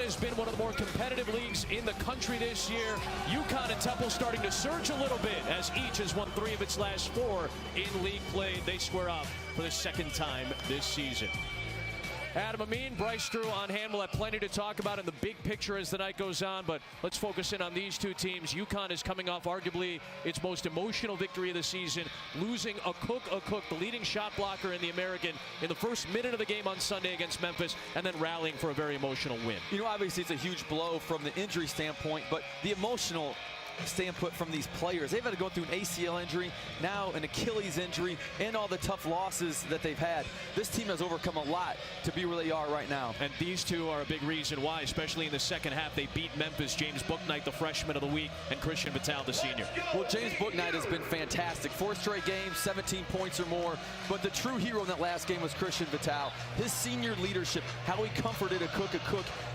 has been one of the more competitive leagues in the country this year. UConn and Temple starting to surge a little bit as each has won 3 of its last 4 in league play. They square up for the 2nd time this season. Adam Amin, Bryce Drew on hand. We'll have plenty to talk about in the big picture as the night goes on, but let's focus in on these two teams. UConn is coming off arguably its most emotional victory of the season, losing a Cook, the leading shot blocker in the American, in the first minute of the game on Sunday against Memphis, and then rallying for a very emotional win. You know, obviously it's a huge blow from the injury standpoint, but the emotional standpoint from these players. They've had to go through an ACL injury, now an Achilles injury, and all the tough losses that they've had. This team has overcome a lot to be where they are right now. And these two are a big reason why, especially in the second half. They beat Memphis. James Bouknight, the freshman of the week, and Christian Vitale, the senior. Well, James Bouknight has been fantastic. 4 straight games, 17 points or more. But the true hero in that last game was Christian Vitale. His senior leadership, how he comforted a Cook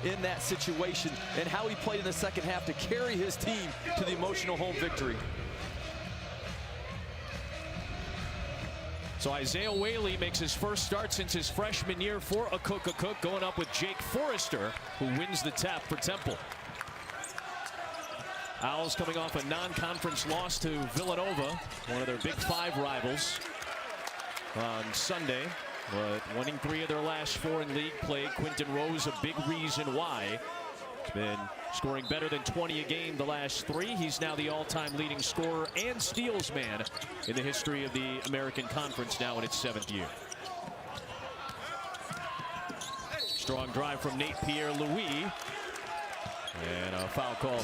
in that situation, and how he played in the second half to carry his team to the emotional home victory. So Isaiah Whaley makes his first start since his freshman year for a Cook, going up with Jake Forrester, who wins the tap for Temple. Owls coming off a non-conference loss to Villanova, one of their Big 5 rivals, on Sunday, but winning 3 of their last 4 in league play. Quentin Rose, a big reason why. He's been scoring better than 20 a game the last 3. He's now the all-time leading scorer and steals man in the history of the American Conference, now in its 7th year. Strong drive from Nate Pierre-Louis. And a foul call.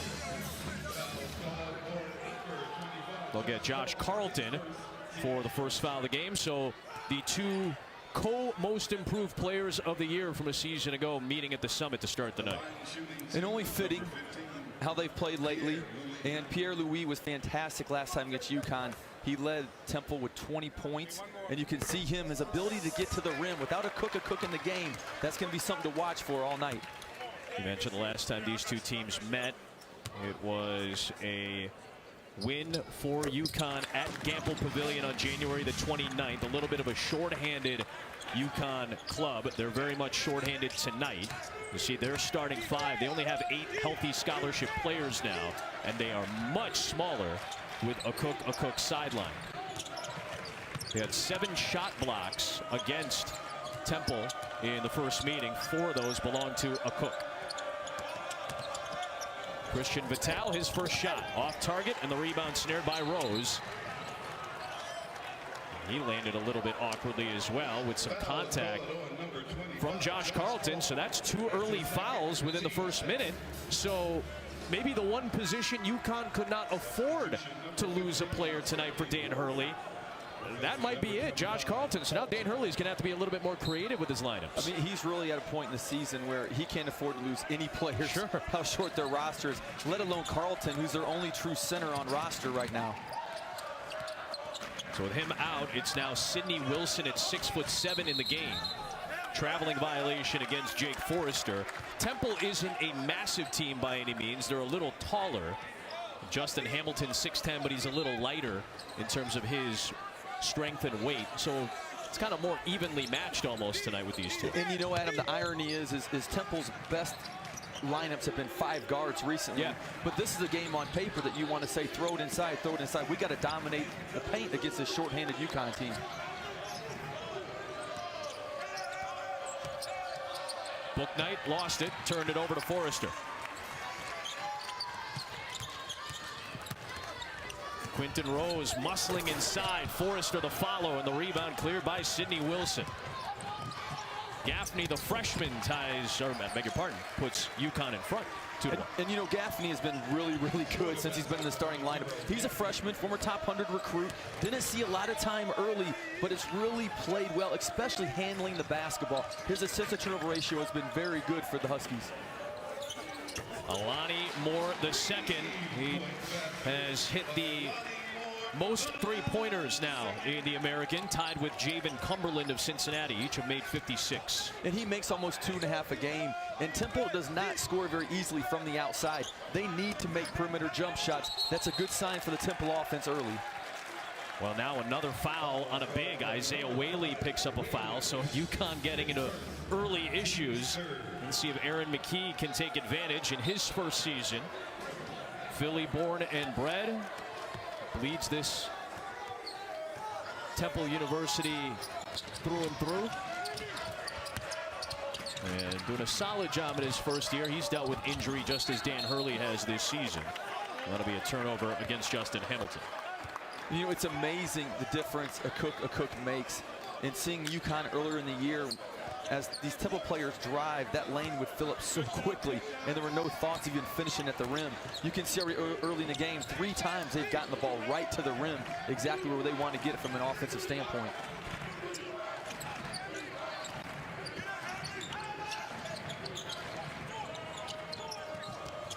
They'll get Josh Carlton for the first foul of the game. So the two co-most improved players of the year from a season ago meeting at the Summit to start the night. And only fitting how they've played lately. And Pierre-Louis was fantastic last time against UConn. He led Temple with 20 points, and you can see him, his ability to get to the rim without a Cook in the game. That's going to be something to watch for all night. You mentioned the last time these two teams met, it was a win for UConn at Gamble Pavilion on January the 29th. A little bit of a shorthanded UConn club. They're very much shorthanded tonight. You see their starting 5. They only have 8 healthy scholarship players now, and they are much smaller with a Cook sideline. They had 7 shot blocks against Temple in the first meeting. 4 of those belong to a Cook. Christian Vitale, his first shot off target, and the rebound snared by Rose. He landed a little bit awkwardly as well with some contact from Josh Carlton. So that's 2 early fouls within the first minute. So maybe the one position UConn could not afford to lose a player tonight for Dan Hurley. That might be it, Josh Carlton. So now Dan Hurley's going to have to be a little bit more creative with his lineups. I mean, he's really at a point in the season where he can't afford to lose any players. Sure. How short their roster is, let alone Carlton, who's their only true center on roster right now. So with him out, it's now Sidney Wilson at 6'7" in the game. Traveling violation against Jake Forrester. Temple isn't a massive team by any means. They're a little taller. Justin Hamilton 6'10", but he's a little lighter in terms of his strength and weight. So it's kind of more evenly matched almost tonight with these two. And you know, Adam, the irony is Temple's best lineups have been 5 guards recently. Yeah. But this is a game on paper that you want to say, throw it inside, throw it inside. We got to dominate the paint against this shorthanded UConn team. Bouknight lost it, turned it over to Forrester. Quentin Rose muscling inside. Forrester the follow, and the rebound cleared by Sidney Wilson. Gaffney, the freshman, puts UConn in front. 2-1. And you know, Gaffney has been really good since he's been in the starting lineup. He's a freshman, former top 100 recruit. Didn't see a lot of time early, but it's really played well, especially handling the basketball. His assist-to-turnover ratio has been very good for the Huskies. Alani Moore the second. He has hit the most 3-pointers now in the American, tied with Javen Cumberland of Cincinnati. Each have made 56. And he makes almost 2.5 a game. And Temple does not score very easily from the outside. They need to make perimeter jump shots. That's a good sign for the Temple offense early. Well, now another foul on a big. Isaiah Whaley picks up a foul, so UConn getting into early issues. Let's see if Aaron McKee can take advantage in his first season. Philly born and bred, leads this Temple University through and through. And doing a solid job in his first year. He's dealt with injury just as Dan Hurley has this season. That'll be a turnover against Justin Hamilton. You know, it's amazing the difference a cook makes. And seeing UConn earlier in the year, as these Temple players drive, that lane would fill up so quickly, and there were no thoughts of even finishing at the rim. You can see early in the game, 3 times they've gotten the ball right to the rim, exactly where they want to get it from an offensive standpoint.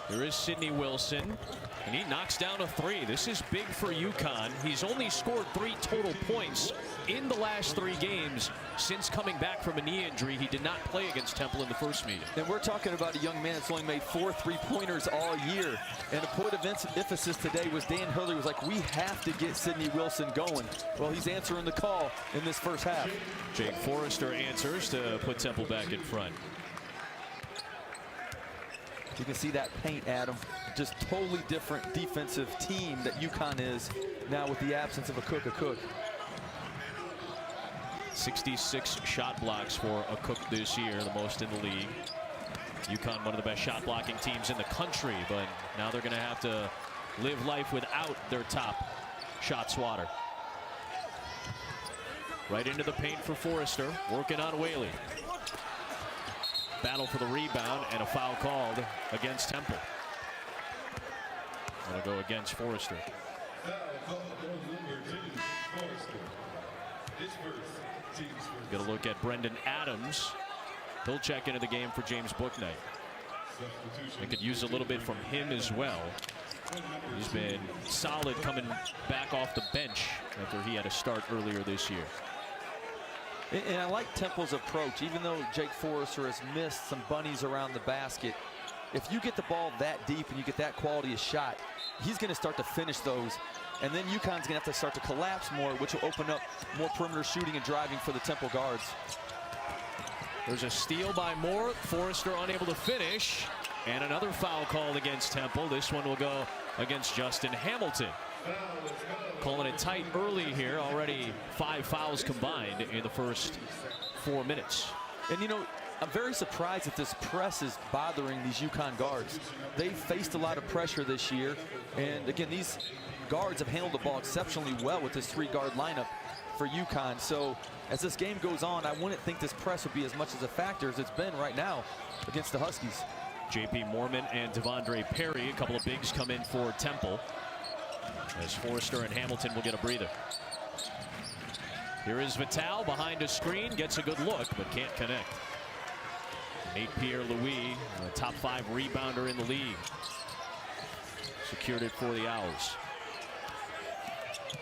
There is Sidney Wilson, and he knocks down a 3. This is big for UConn. He's only scored 3 total points in the last 3 games since coming back from a knee injury. He did not play against Temple in the first meeting. And we're talking about a young man that's only made 4 3-pointers all year. And a point of emphasis today was Dan Hurley was like, we have to get Sidney Wilson going. Well, he's answering the call in this first half. Jake Forrester answers to put Temple back in front. You can see that paint, Adam. Just totally different defensive team that UConn is now with the absence of a Cook. 66 shot blocks for a Cook this year, the most in the league. UConn, one of the best shot blocking teams in the country, but now they're going to have to live life without their top shot swatter. Right into the paint for Forrester, working on Whaley. Battle for the rebound, and a foul called against Temple. Gonna go against Forrester. Gonna look at Brendan Adams. He'll check into the game for James Bouknight. They could use a little bit from him as well. He's been solid coming back off the bench after he had a start earlier this year. And I like Temple's approach. Even though Jake Forrester has missed some bunnies around the basket, if you get the ball that deep and you get that quality of shot, he's going to start to finish those. And then UConn's going to have to start to collapse more, which will open up more perimeter shooting and driving for the Temple guards. There's a steal by Moore. Forrester unable to finish. And another foul called against Temple. This one will go against Justin Hamilton. Calling it tight early here. Already 5 fouls combined in the first 4 minutes. And you know, I'm very surprised that this press is bothering these UConn guards. They've faced a lot of pressure this year. And again, these guards have handled the ball exceptionally well with this 3-guard lineup for UConn. So as this game goes on, I wouldn't think this press would be as much as a factor as it's been right now against the Huskies. J.P. Moorman and Devondre Perry, a couple of bigs come in for Temple, as Forrester and Hamilton will get a breather. Here is Vital behind a screen, gets a good look, but can't connect. Nate Pierre-Louis, a top 5 rebounder in the league, secured it for the Owls.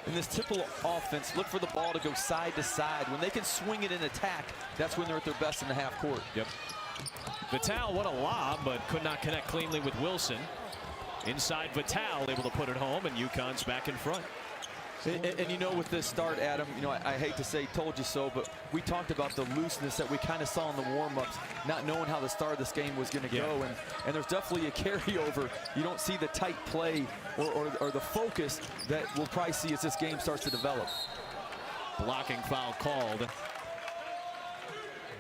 In this Temple offense, look for the ball to go side to side. When they can swing it in attack, that's when they're at their best in the half court. Yep. Vital, what a lob, but could not connect cleanly with Wilson. Inside Vital, able to put it home, and UConn's back in front. And you know, with this start, Adam, you know, I hate to say told you so, but we talked about the looseness that we kind of saw in the warm-ups, not knowing how the start of this game was going to go. And there's definitely a carryover. You don't see the tight play or the focus that we'll probably see as this game starts to develop. Blocking foul called.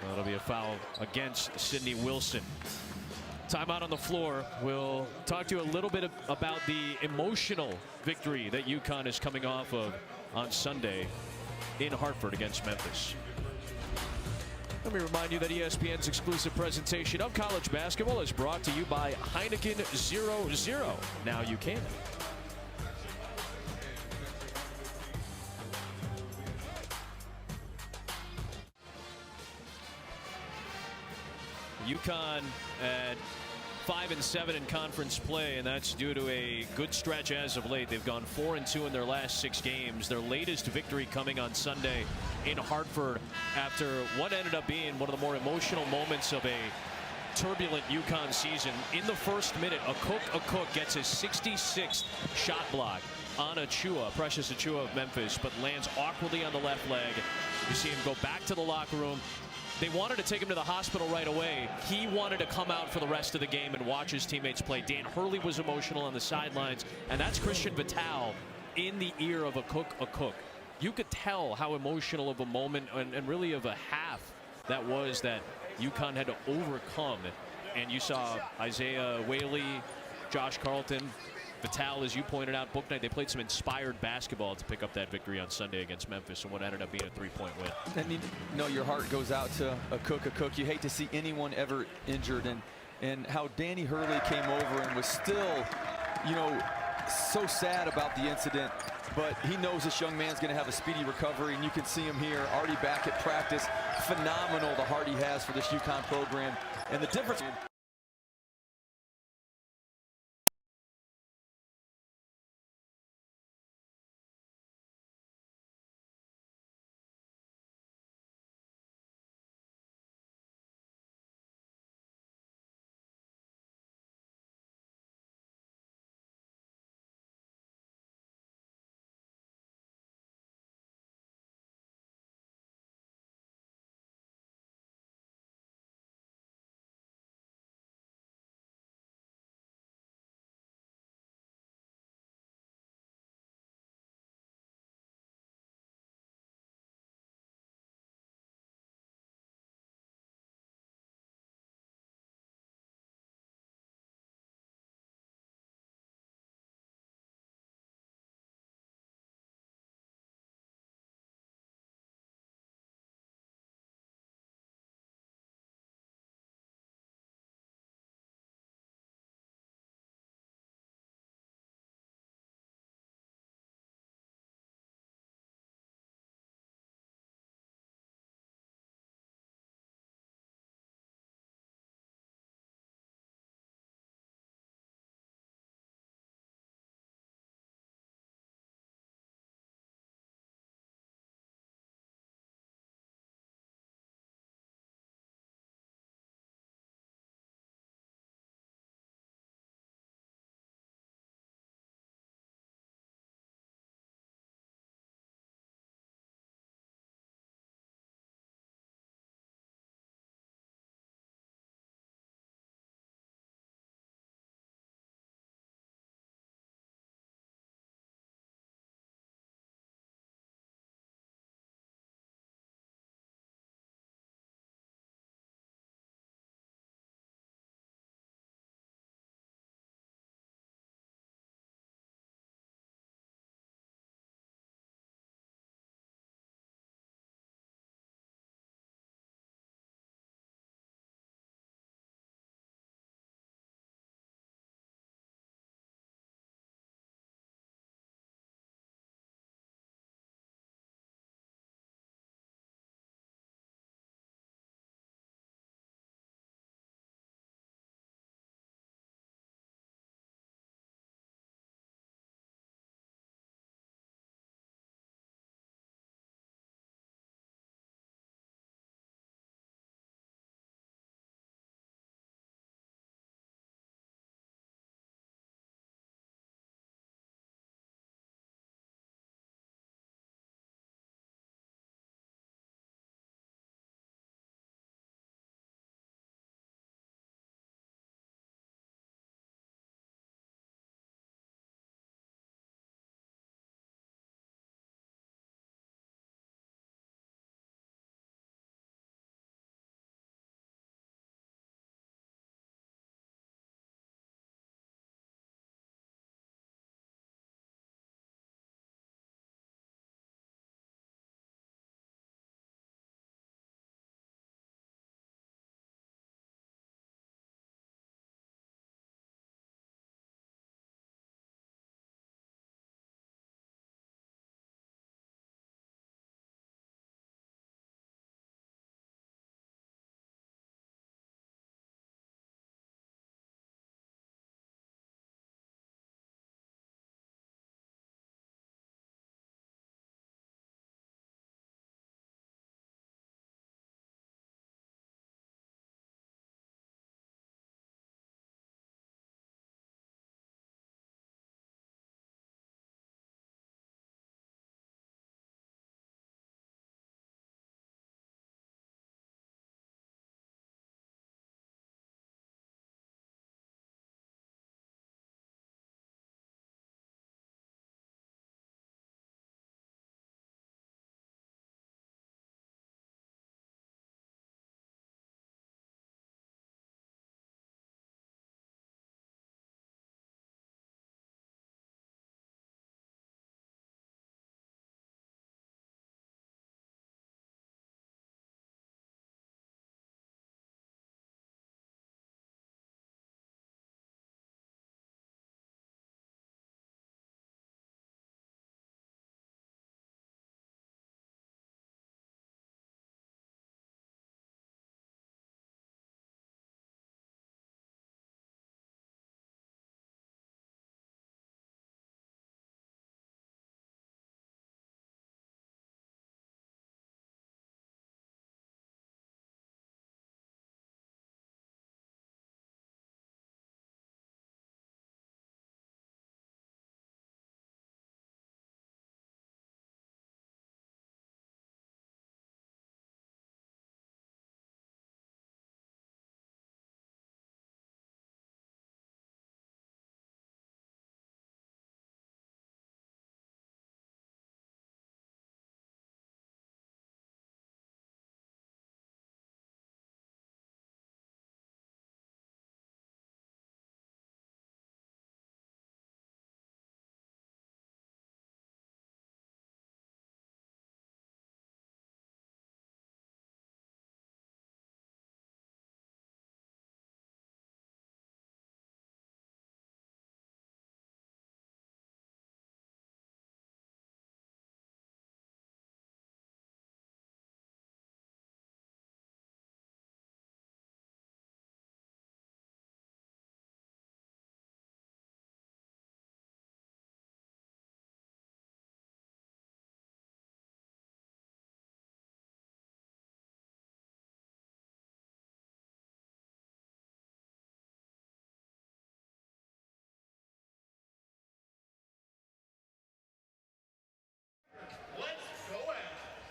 That'll be a foul against Sidney Wilson. Timeout on the floor. We'll talk to you a little bit about the emotional victory that UConn is coming off of on Sunday in Hartford against Memphis. Let me remind you that ESPN's exclusive presentation of college basketball is brought to you by Heineken 0-0. Now you can. UConn at 5-7 in conference play, and that's due to a good stretch as of late. They've gone 4-2 in their last 6 games. Their latest victory coming on Sunday in Hartford after what ended up being one of the more emotional moments of a turbulent UConn season. In the first minute, a Cook gets his 66th shot block. on Achua, Precious Achua of Memphis, but lands awkwardly on the left leg. You see him go back to the locker room. They wanted to take him to the hospital right away. He wanted to come out for the rest of the game and watch his teammates play. Dan Hurley was emotional on the sidelines, and that's Christian Vital in the ear of a cook. You could tell how emotional of a moment and really of a half that was that UConn had to overcome. And you saw Isaiah Whaley, Josh Carlton, Vital, as you pointed out, book night, they played some inspired basketball to pick up that victory on Sunday against Memphis and what ended up being a 3-point win. And you know your heart goes out to a cook. You hate to see anyone ever injured, and how Danny Hurley came over and was still, you know, so sad about the incident, but he knows this young man's going to have a speedy recovery, and you can see him here already back at practice. Phenomenal the heart he has for this UConn program, and the difference.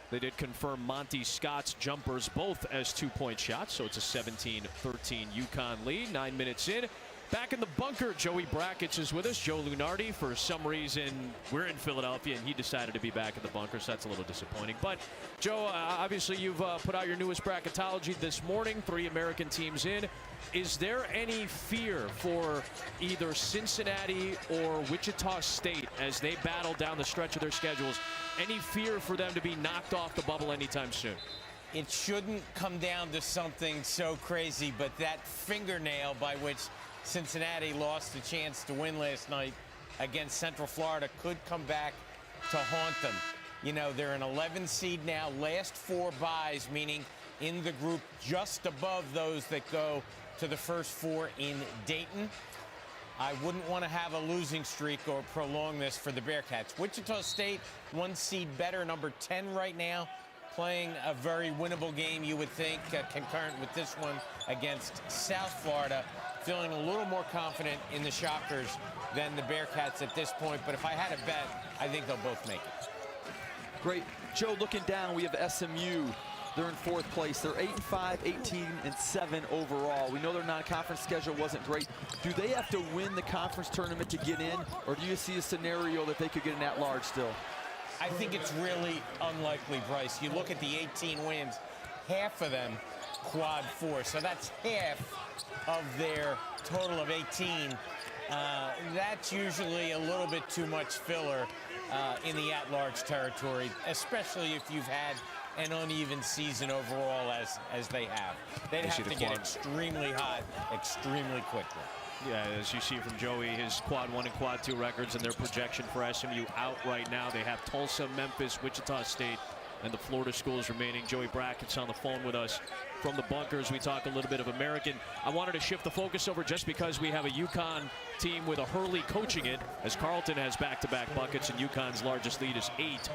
They did confirm Monty Scott's jumpers both as 2-point shots, so it's a 17-13 UConn lead. 9 minutes in. Back in the bunker, Joey Brackets is with us. Joe Lunardi, for some reason, we're in Philadelphia, and he decided to be back in the bunker, so that's a little disappointing. But, Joe, obviously you've put out your newest bracketology this morning, 3 American teams in. Is there any fear for either Cincinnati or Wichita State as they battle down the stretch of their schedules? Any fear for them to be knocked off the bubble anytime soon? It shouldn't come down to something so crazy, but that fingernail by which Cincinnati lost the chance to win last night against Central Florida could come back to haunt them. You know, they're an 11 seed now, last 4 byes, meaning in the group just above those that go to the first 4 in Dayton. I wouldn't want to have a losing streak or prolong this for the Bearcats. Wichita State, 1 seed better, number 10 right now, playing a very winnable game, you would think, concurrent with this one against South Florida. Feeling a little more confident in the Shockers than the Bearcats at this point. But if I had a bet, I think they'll both make it. Great. Joe, looking down, we have SMU. They're in 4th place. They're 8-5, 18-7 overall. We know their non-conference schedule wasn't great. Do they have to win the conference tournament to get in, or do you see a scenario that they could get an at-large still? I think it's really unlikely, Bryce. You look at the 18 wins, half of them quad 4. So that's half of their total of 18. That's usually a little bit too much filler in the at-large territory, especially if you've had an uneven season overall as they have. They'd have to get extremely hot extremely quickly. Yeah, as you see from Joey, his quad 1 and quad 2 records and their projection for SMU out right now. They have Tulsa, Memphis, Wichita State, and the Florida schools remaining. Joey Brackets on the phone with us from the bunkers. We talk a little bit of American. I wanted to shift the focus over just because we have a UConn team with a Hurley coaching it, as Carleton has back-to-back buckets and UConn's largest lead is 8.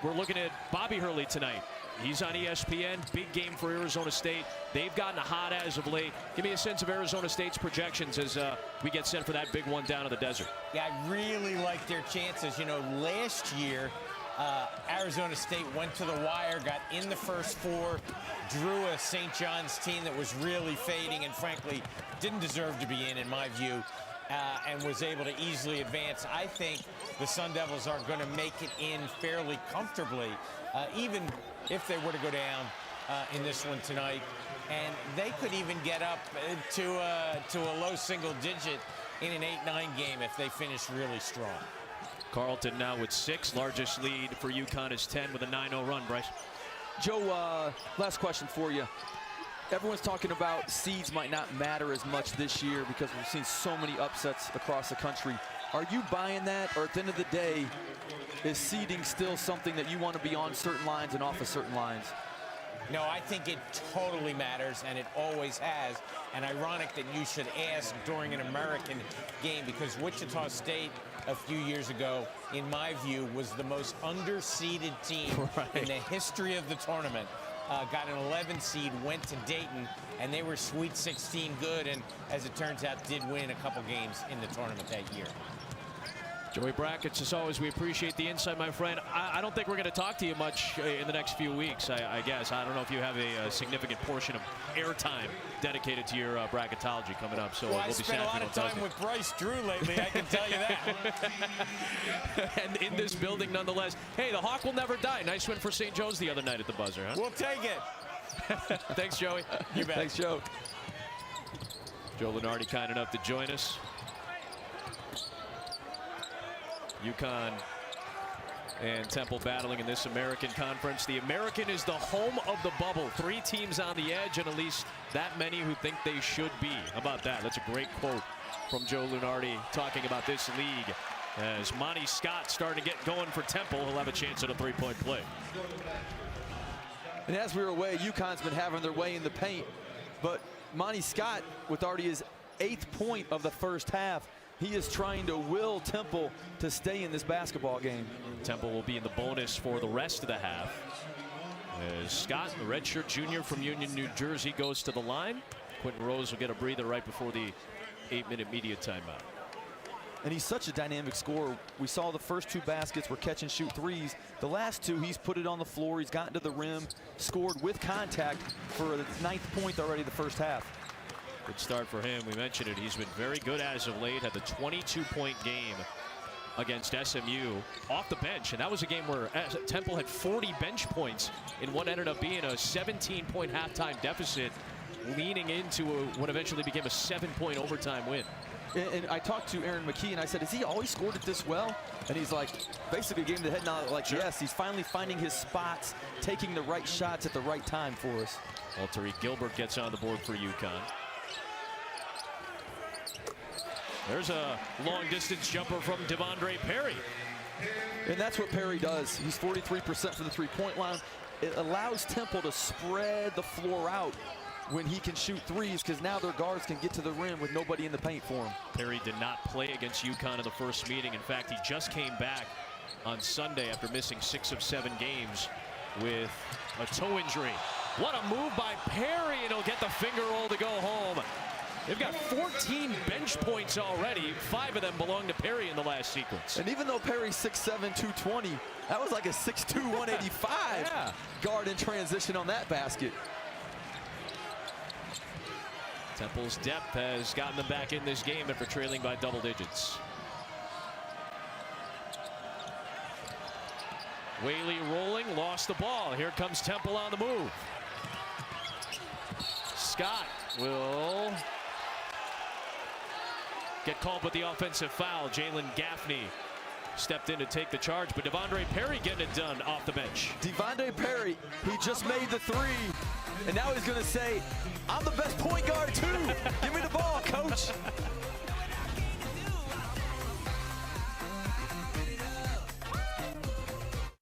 We're looking at Bobby Hurley tonight. He's on ESPN. Big game for Arizona State. They've gotten hot as of late. Give me a sense of Arizona State's projections as we get set for that big one down in the desert. Yeah, I really like their chances. You know, last year, Arizona State went to the wire, got in the first 4, drew a St. John's team that was really fading and frankly didn't deserve to be in my view, and was able to easily advance. I think the Sun Devils are going to make it in fairly comfortably, even if they were to go down in this one tonight. And they could even get up to a low single digit in an 8-9 game if they finish really strong. Carleton now with 6. Largest lead for UConn is 10 with a 9-0 run, Bryce. Joe, last question for you. Everyone's talking about seeds might not matter as much this year because we've seen so many upsets across the country. Are you buying that, or at the end of the day, is seeding still something that you want to be on certain lines and off of certain lines? No, I think it totally matters, and it always has. And ironic that you should ask during an American game, because Wichita State a few years ago, in my view, was the most underseeded team in the history of the tournament. Got an 11 seed, went to Dayton, and they were Sweet 16 good, and as it turns out, did win a couple games in the tournament that year. Joey Brackets, as always, we appreciate the insight, my friend. I don't think we're going to talk to you much in the next few weeks, I guess. I don't know if you have a significant portion of airtime dedicated to your bracketology coming up. So well, we'll I be spent a lot of time with Bryce Drew lately, I can tell you that. And in this building, nonetheless. Hey, the Hawk will never die. Nice win for St. Joe's the other night at the buzzer, huh? We'll take it. Thanks, Joey. You bet. Thanks, Joe. Joe Lunardi kind enough to join us. UConn and Temple battling in this American Conference. The American is the home of the bubble. 3 teams on the edge and at least that many who think they should be. How about that? That's a great quote from Joe Lunardi talking about this league. As Monty Scott starting to get going for Temple, he'll have a chance at a 3-point play. And as we were away, UConn's been having their way in the paint. But Monty Scott, with already his 8th point of the first half, he is trying to will Temple to stay in this basketball game. Temple will be in the bonus for the rest of the half. As Scott, the redshirt junior from Union, New Jersey, goes to the line. Quentin Rose will get a breather right before the 8-minute media timeout. and he's such a dynamic scorer. We saw the first 2 baskets were catch and shoot threes. The last 2, he's put it on the floor. He's gotten to the rim, scored with contact for the 9th point already the first half. Good start for him. We mentioned it. He's been very good as of late. Had the 22-point game against SMU off the bench, and that was a game where Temple had 40 bench points in what ended up being a 17-point halftime deficit, leaning into what eventually became a 7-point overtime win. And I talked to Aaron McKee, and I said, has he always scored it this well? And he's like, basically gave him the head nod, like, sure. Yes, he's finally finding his spots, taking the right shots at the right time for us. Well, Tariq Gilbert gets on the board for UConn. There's a long-distance jumper from Devondre Perry. And that's what Perry does. He's 43% for the three-point line. It allows Temple to spread the floor out when he can shoot threes, because now their guards can get to the rim with nobody in the paint for him. Perry did not play against UConn in the first meeting. In fact, he just came back on Sunday after missing 6 of 7 games with a toe injury. What a move by Perry, and he'll get the finger roll to go home. They've got 14 bench points already. 5 of them belong to Perry in the last sequence. And even though Perry's 6'7", 220, that was like a 6'2", 185 yeah. Guard in transition on that basket. Temple's depth has gotten them back in this game after trailing by double digits. Whaley rolling, lost the ball. Here comes Temple on the move. Scott will get called with the offensive foul. Jalen Gaffney stepped in to take the charge, but Devondre Perry getting it done off the bench. Devondre Perry, he just made the 3, and now he's going to say, I'm the best point guard too. Give me the ball, coach.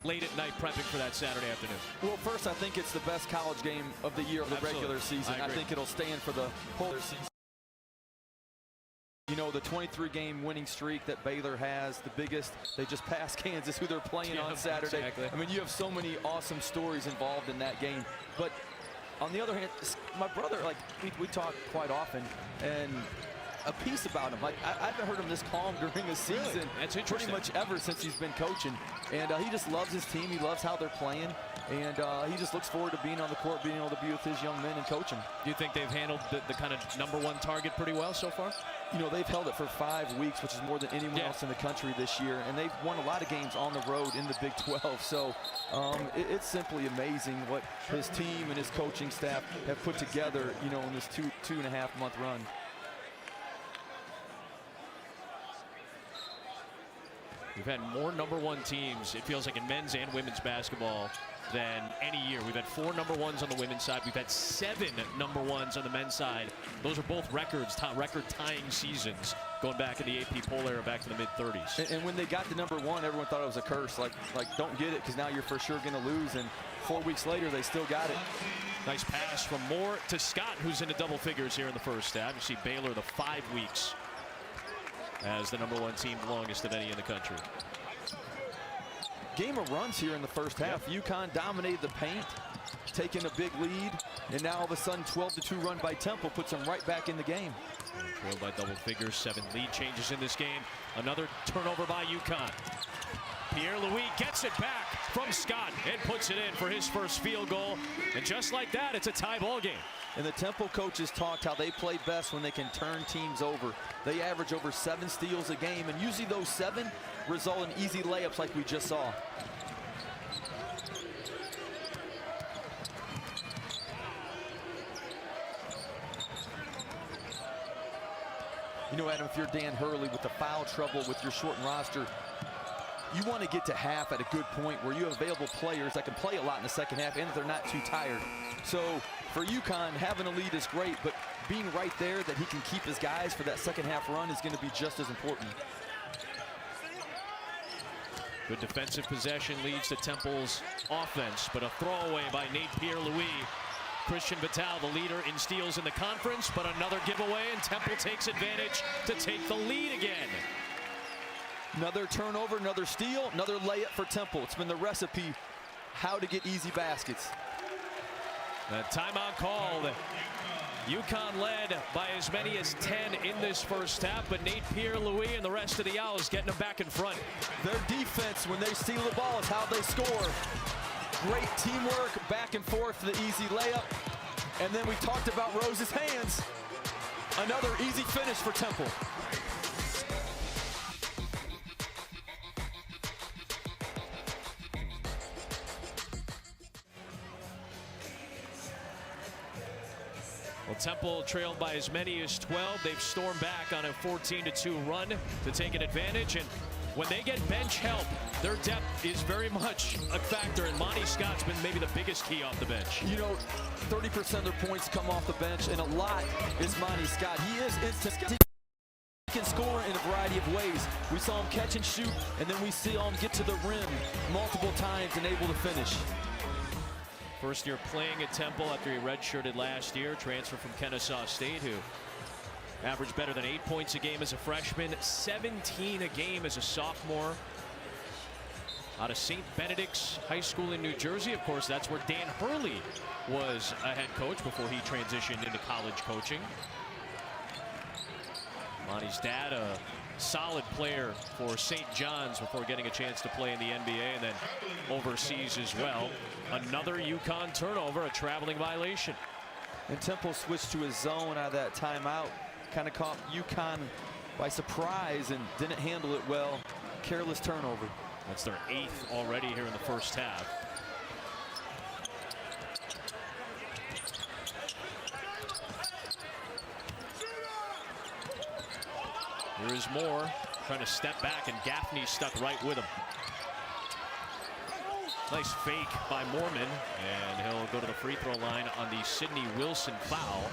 Late at night prepping for that Saturday afternoon. Well, first, I think it's the best college game of the year of the Absolutely. regular season. I think it'll stand for the whole season. You know, the 23-game winning streak that Baylor has, the biggest. They just passed Kansas, who they're playing on Saturday. Exactly. I mean, you have so many awesome stories involved in that game. But on the other hand, my brother, like, we talk quite often, and a piece about him. Like, I haven't heard him this calm during a season. Really? That's interesting. Pretty much ever since he's been coaching. And he just loves his team. He loves how they're playing. And he just looks forward to being on the court, being able to be with his young men and coaching. Do you think they've handled the kind of #1 target pretty well so far? You know, they've held it for 5 weeks, which is more than anyone else in the country this year. And they've won a lot of games on the road in the Big 12. So it's simply amazing what his team and his coaching staff have put together, you know, in this two and a half month run. We've had more #1 teams, it feels like, in men's and women's basketball than any year. We've had 4 #1s on the women's side. We've had 7 #1s on the men's side. Those are both record-tying seasons going back in the AP poll era back to the mid-30s. And when they got to #1, everyone thought it was a curse. Like don't get it, because now you're for sure going to lose. And 4 weeks later, they still got it. Nice pass from Moore to Scott, who's into double figures here in the first half. You see Baylor the 5 weeks as the #1 team, the longest of any in the country. Game of runs here in the first half. Yep. UConn dominated the paint, taking a big lead, and now all of a sudden 12-2 run by Temple puts them right back in the game. Trailed by double figures, 7 lead changes in this game. Another turnover by UConn. Pierre-Louis gets it back from Scott and puts it in for his first field goal. And just like that, it's a tie ball game. And the Temple coaches talked how they play best when they can turn teams over. They average over 7 steals a game, and usually those 7 result in easy layups like we just saw. You know, Adam, if you're Dan Hurley with the foul trouble with your shortened roster, you want to get to half at a good point where you have available players that can play a lot in the second half and they're not too tired. So for UConn, having a lead is great, but being right there that he can keep his guys for that second half run is going to be just as important. Good defensive possession leads to Temple's offense, but a throwaway by Nate Pierre-Louis. Christian Vital, the leader in steals in the conference, but another giveaway, and Temple takes advantage to take the lead again. Another turnover, another steal, another layup for Temple. It's been the recipe how to get easy baskets. The timeout called UConn led by as many as 10 in this first half, but Nate Pierre-Louis and the rest of the Owls getting them back in front. Their defense, when they steal the ball, is how they score. Great teamwork, back and forth for the easy layup. And then we talked about Rose's hands. Another easy finish for Temple. Well, Temple trailed by as many as 12. They've stormed back on a 14-2 run to take an advantage. And when they get bench help, their depth is very much a factor. And Monty Scott's been maybe the biggest key off the bench. You know, 30% of their points come off the bench, and a lot is Monty Scott. He is instant. He can score in a variety of ways. We saw him catch and shoot, and then we see him get to the rim multiple times and able to finish. First year playing at Temple after he redshirted last year. Transfer from Kennesaw State, who averaged better than 8 points a game as a freshman, 17 a game as a sophomore. Out of St. Benedict's High School in New Jersey. Of course, that's where Dan Hurley was a head coach before he transitioned into college coaching. Monty's dad, a solid player for St. John's before getting a chance to play in the NBA and then overseas as well. Another UConn turnover, a traveling violation. And Temple switched to his zone out of that timeout. Kind of caught UConn by surprise and didn't handle it well. Careless turnover. That's their 8th already here in the first half. Here is Moore trying to step back, and Gaffney stuck right with him. Nice fake by Mormon, and he'll go to the free throw line on the Sidney Wilson foul.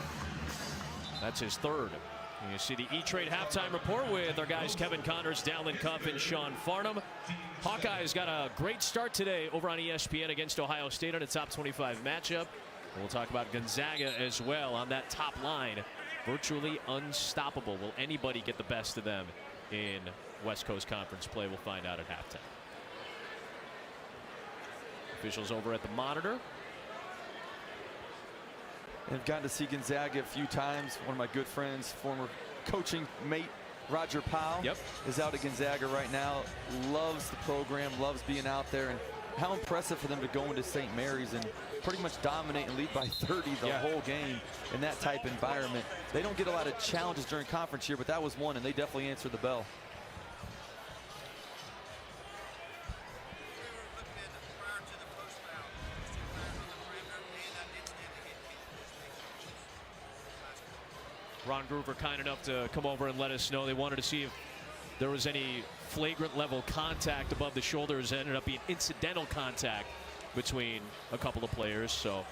That's his 3rd. And you see the E-Trade halftime report with our guys Kevin Connors, Dallin Cuff, and Sean Farnham. Hawkeyes got a great start today over on ESPN against Ohio State on a top 25 matchup. And we'll talk about Gonzaga as well on that top line. Virtually unstoppable. Will anybody get the best of them in West Coast Conference play? We'll find out at halftime. Officials over at the monitor. I've gotten to see Gonzaga a few times. One of my good friends, former coaching mate, Roger Powell, is out at Gonzaga right now. Loves the program, loves being out there, and how impressive for them to go into St. Mary's and pretty much dominate and lead by 30 the whole game in that type of environment. They don't get a lot of challenges during conference year, but that was one, and they definitely answered the bell. Ron Groover kind enough to come over and let us know. They wanted to see if there was any flagrant level contact above the shoulders. It ended up being incidental contact between a couple of players. So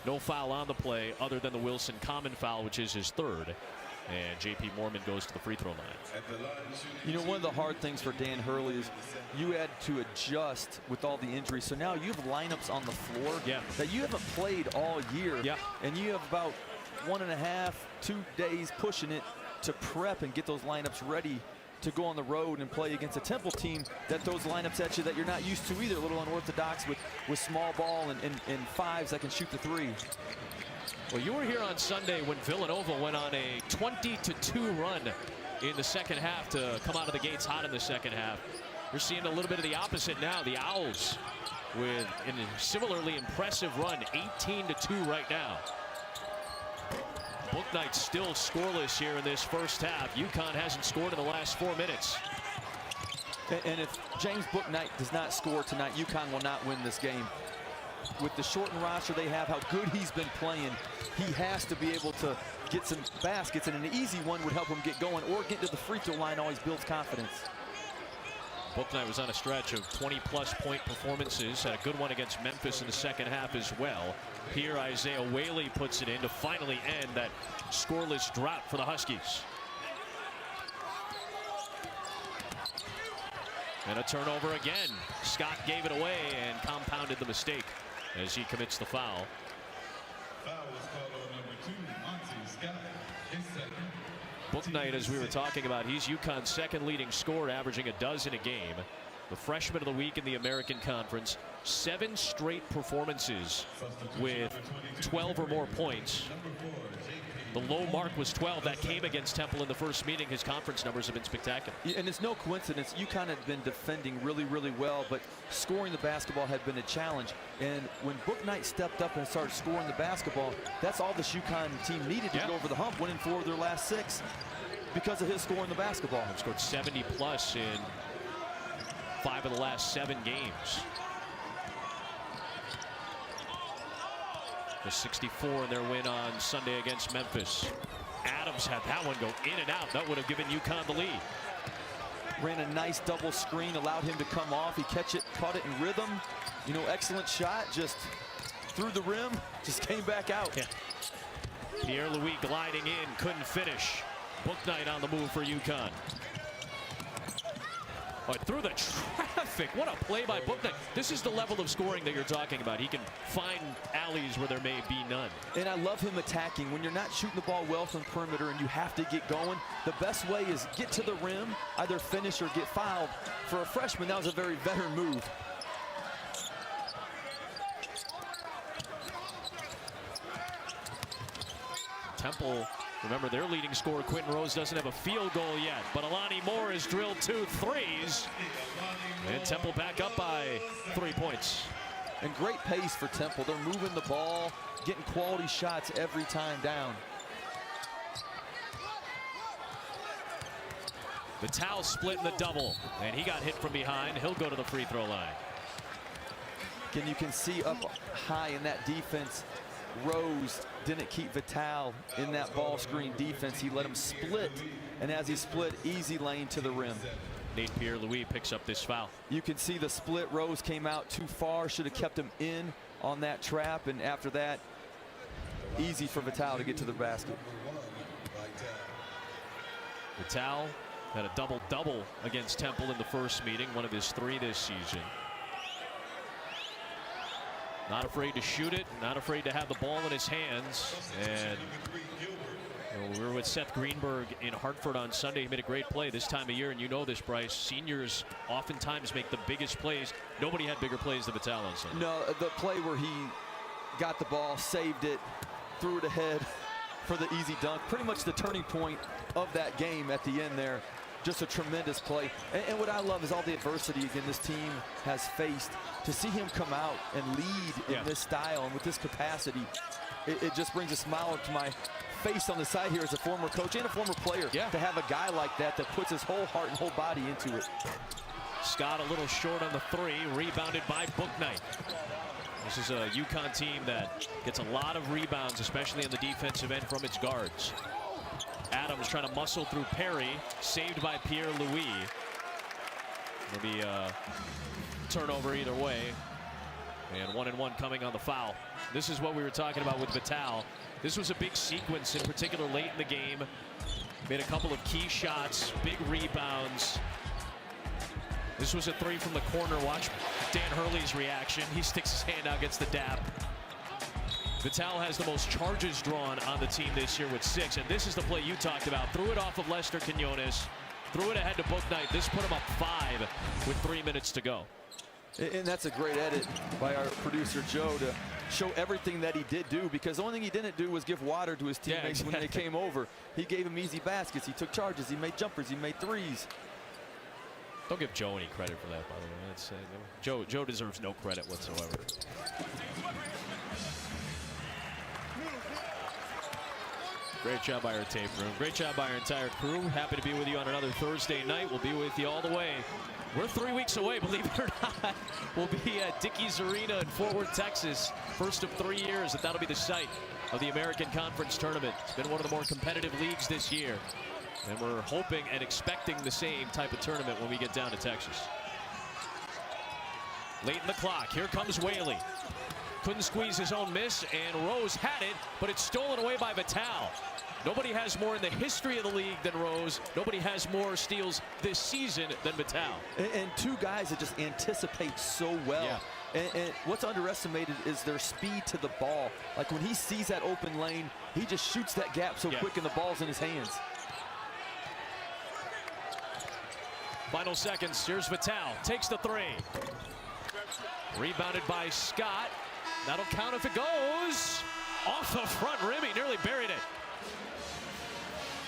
no foul on the play other than the Wilson common foul, which is his 3rd. And J.P. Mormon goes to the free throw line. You know, one of the hard things for Dan Hurley is you had to adjust with all the injuries. So now you have lineups on the floor that you haven't played all year. And you have about 1.5, 2 days pushing it to prep and get those lineups ready to go on the road and play against a Temple team that throws lineups at you that you're not used to either. A little unorthodox with small ball and fives that can shoot the 3. Well, you were here on Sunday when Villanova went on a 20-2 run in the second half to come out of the gates hot in the second half. You're seeing a little bit of the opposite now. The Owls with a similarly impressive run, 18-2 right now. Bouknight still scoreless here in this first half. UConn hasn't scored in the last 4 minutes. And if James Bouknight does not score tonight, UConn will not win this game. With the shortened roster they have, how good he's been playing, he has to be able to get some baskets, and an easy one would help him get going, or get to the free throw line always builds confidence. Bouknight was on a stretch of 20-plus point performances. Had a good one against Memphis in the second half as well. Here, Isaiah Whaley puts it in to finally end that scoreless drought for the Huskies. And a turnover again. Scott gave it away and compounded the mistake as he commits the foul. Foul was called on number 2, Monty Scott. His 2nd. Bouknight, as we were talking about, he's UConn's 2nd leading scorer, averaging a dozen a game. the freshman of the week in the American Conference. 7 straight performances with 12 or more points. The low mark was 12. That came against Temple in the first meeting. His conference numbers have been spectacular. And it's no coincidence. UConn had been defending really, really well, but scoring the basketball had been a challenge. And when Bouknight stepped up and started scoring the basketball, that's all this UConn team needed to get over the hump, winning 4 of their last 6 because of his scoring the basketball. He scored 70 plus in 5 of the last 7 games. The 64 in their win on Sunday against Memphis. Adams had that one go in and out. That would have given UConn the lead. Ran a nice double screen, allowed him to come off. He caught it in rhythm. You know, excellent shot, just through the rim, just came back out. Yeah. Pierre-Louis gliding in, couldn't finish. Bouknight on the move for UConn. Oh, through the traffic. What a play by Bouknight. This is the level of scoring that you're talking about. He can find alleys where there may be none. And I love him attacking. When you're not shooting the ball well from perimeter and you have to get going, the best way is get to the rim, either finish or get fouled. For a freshman, that was a very veteran move. Temple, remember their leading scorer, Quentin Rose, doesn't have a field goal yet, but Alani Moore has drilled 2 threes. And Temple back up by 3 points. And great pace for Temple. They're moving the ball, getting quality shots every time down. Vitale split in the double, and he got hit from behind. He'll go to the free throw line. And you can see up high in that defense, Rose didn't keep Vitale in that ball screen defense. He let him split, and as he split, easy lane to the rim. Nate Pierre-Louis picks up this foul. You can see the split. Rose came out too far, should have kept him in on that trap, and after that, easy for Vitale to get to the basket. Vitale had a double-double against Temple in the first meeting, one of his 3 this season. Not afraid to shoot it, not afraid to have the ball in his hands. And we were with Seth Greenberg in Hartford on Sunday. He made a great play this time of year, and you know this, Bryce. Seniors oftentimes make the biggest plays. Nobody had bigger plays than Vitale on Sunday. No, the play where he got the ball, saved it, threw it ahead for the easy dunk. Pretty much the turning point of that game at the end there. Just a tremendous play. And what I love is all the adversity again this team has faced. To see him come out and lead in this style and with this capacity, it just brings a smile to my face on the side here as a former coach and a former player. To have a guy like that puts his whole heart and whole body into it. Scott a little short on the 3, rebounded by Bouknight. This is a UConn team that gets a lot of rebounds, especially on the defensive end from its guards. Adams trying to muscle through Perry, saved by Pierre-Louis. Maybe a turnover either way. And 1-and-1 coming on the foul. This is what we were talking about with Vitale. This was a big sequence, in particular late in the game. Made a couple of key shots, big rebounds. This was a 3 from the corner. Watch Dan Hurley's reaction. He sticks his hand out, gets the dap. Vitale has the most charges drawn on the team this year with 6, and this is the play you talked about. Threw it off of Lester Quinones, threw it ahead to Bouknight. This put him up 5 with 3 minutes to go. And that's a great edit by our producer Joe to show everything that he did do, because the only thing he didn't do was give water to his teammates when they came over. He gave him easy baskets, he took charges, he made jumpers, he made threes. Don't give Joe any credit for that, by the way. That's, Joe deserves no credit whatsoever. Great job by our tape room. Great job by our entire crew. Happy to be with you on another Thursday night. We'll be with you all the way. We're 3 weeks away, believe it or not. We'll be at Dickies Arena in Fort Worth, Texas. First of 3 years that'll be the site of the American Conference Tournament. It's been one of the more competitive leagues this year. And we're hoping and expecting the same type of tournament when we get down to Texas. Late in the clock, here comes Whaley. Couldn't squeeze his own miss, and Rose had it, but it's stolen away by Vitale. Nobody has more in the history of the league than Rose. Nobody has more steals this season than Vitale. And 2 guys that just anticipate so well. And what's underestimated is their speed to the ball. Like when he sees that open lane, he just shoots that gap so quick and the ball's in his hands. Final seconds. Here's Vital. Takes the three. Rebounded by Scott. That'll count if it goes. Off the front rim. He nearly buried it.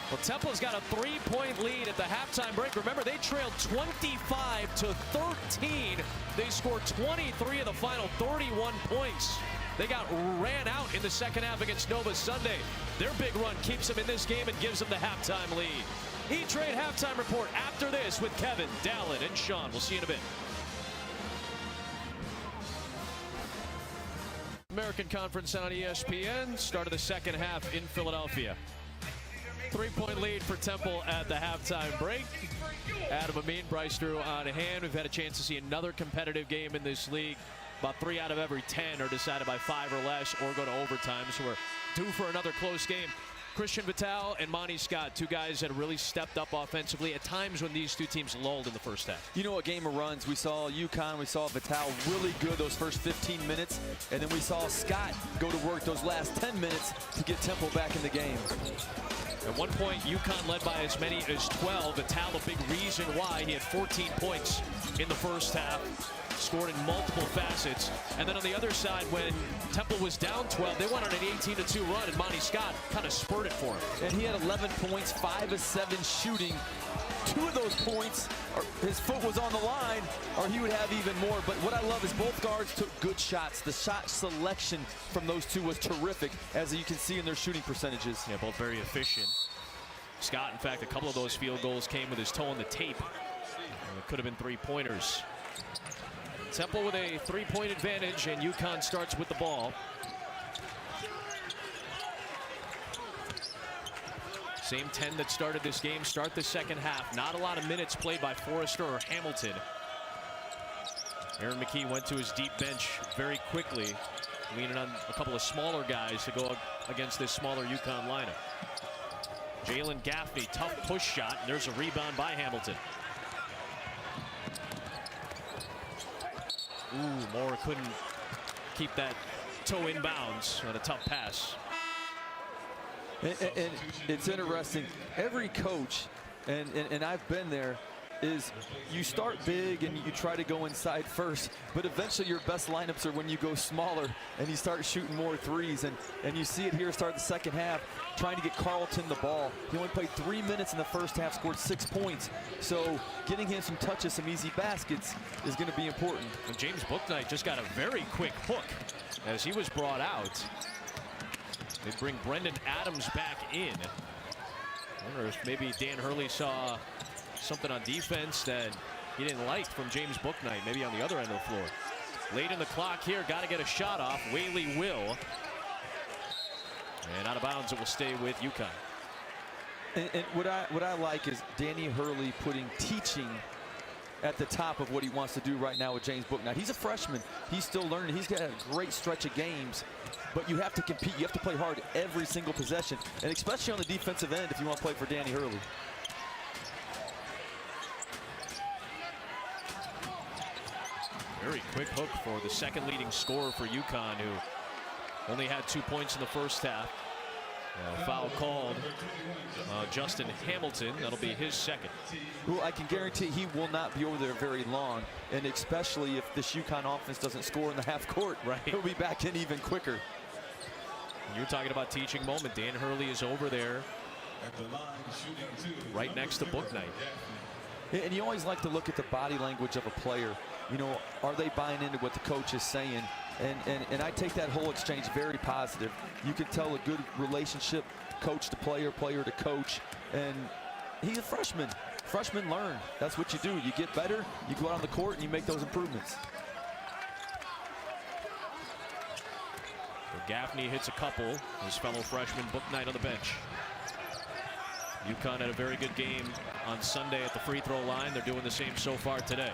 Well, Temple's got a 3-point lead at the halftime break. Remember, they trailed 25-13. They scored 23 of the final 31 points. They got ran out in the second half against Nova Sunday. Their big run keeps them in this game and gives them the halftime lead. E-Trade halftime report after this with Kevin, Dallin, and Sean. We'll see you in a bit. American Conference on ESPN. Start of the second half in Philadelphia. 3-point lead for Temple at the halftime break. Adam Amin, Bryce Drew on hand. We've had a chance to see another competitive game in this league. About 3 out of every 10 are decided by 5 or less or go to overtime. So we're due for another close game. Christian Vital and Monty Scott, two guys that really stepped up offensively at times when these two teams lulled in the first half. You know, a game of runs. We saw UConn, we saw Vital really good those first 15 minutes, and then we saw Scott go to work those last 10 minutes to get Temple back in the game. At one point, UConn led by as many as 12. Vital, a big reason why. He had 14 points in the first half. Scored in multiple facets. And then on the other side, when Temple was down 12, they went on an 18-2 run, and Monty Scott kind of spurred it for him. And he had 11 points, 5 of 7 shooting. 2 of those points, his foot was on the line, or he would have even more. But what I love is both guards took good shots. The shot selection from those two was terrific, as you can see in their shooting percentages. Yeah, both very efficient. Scott, in fact, a couple of those field goals came with his toe on the tape. It could have been 3-pointers. Temple with a 3-point advantage, and UConn starts with the ball. Same 10 that started this game start the second half. Not a lot of minutes played by Forrester or Hamilton. Aaron McKee went to his deep bench very quickly, leaning on a couple of smaller guys to go against this smaller UConn lineup. Jalen Gaffney, tough push shot, and there's a rebound by Hamilton. Ooh, Moore couldn't keep that toe in bounds on a tough pass. And it's interesting. Every coach, and I've been there, is you start big and you try to go inside first, but eventually your best lineups are when you go smaller and you start shooting more threes. And you see it here start the second half, trying to get Carlton the ball. He only played 3 minutes in the first half, scored 6 points. So getting him some touches, some easy baskets is going to be important. And James Bouknight just got a very quick hook as he was brought out. They bring Brendan Adams back in. I wonder if maybe Dan Hurley saw something on defense that he didn't like from James Bouknight, maybe on the other end of the floor. Late in the clock here, got to get a shot off. Whaley will. And out of bounds, it will stay with UConn. And what I like is Danny Hurley putting teaching at the top of what he wants to do right now with James Bouknight. He's a freshman. He's still learning. He's got a great stretch of games. But you have to compete. You have to play hard every single possession. And especially on the defensive end if you want to play for Danny Hurley. Very quick hook for the second leading scorer for UConn, who only had 2 points in the first half. Foul called Justin Hamilton. That'll be his second. Well, I can guarantee he will not be over there very long, and especially if this UConn offense doesn't score in the half court, right, he'll be back in even quicker. You're talking about teaching moment. Dan Hurley is over there right next to Bouknight. And you always like to look at the body language of a player. You know, are they buying into what the coach is saying? And I take that whole exchange very positive. You can tell a good relationship, coach to player, player to coach. And he's a freshman. Freshmen learn. That's what you do. You get better, you go out on the court, and you make those improvements. Gaffney hits a couple. His fellow freshman Bouknight on the bench. UConn had a very good game on Sunday at the free throw line. They're doing the same so far today.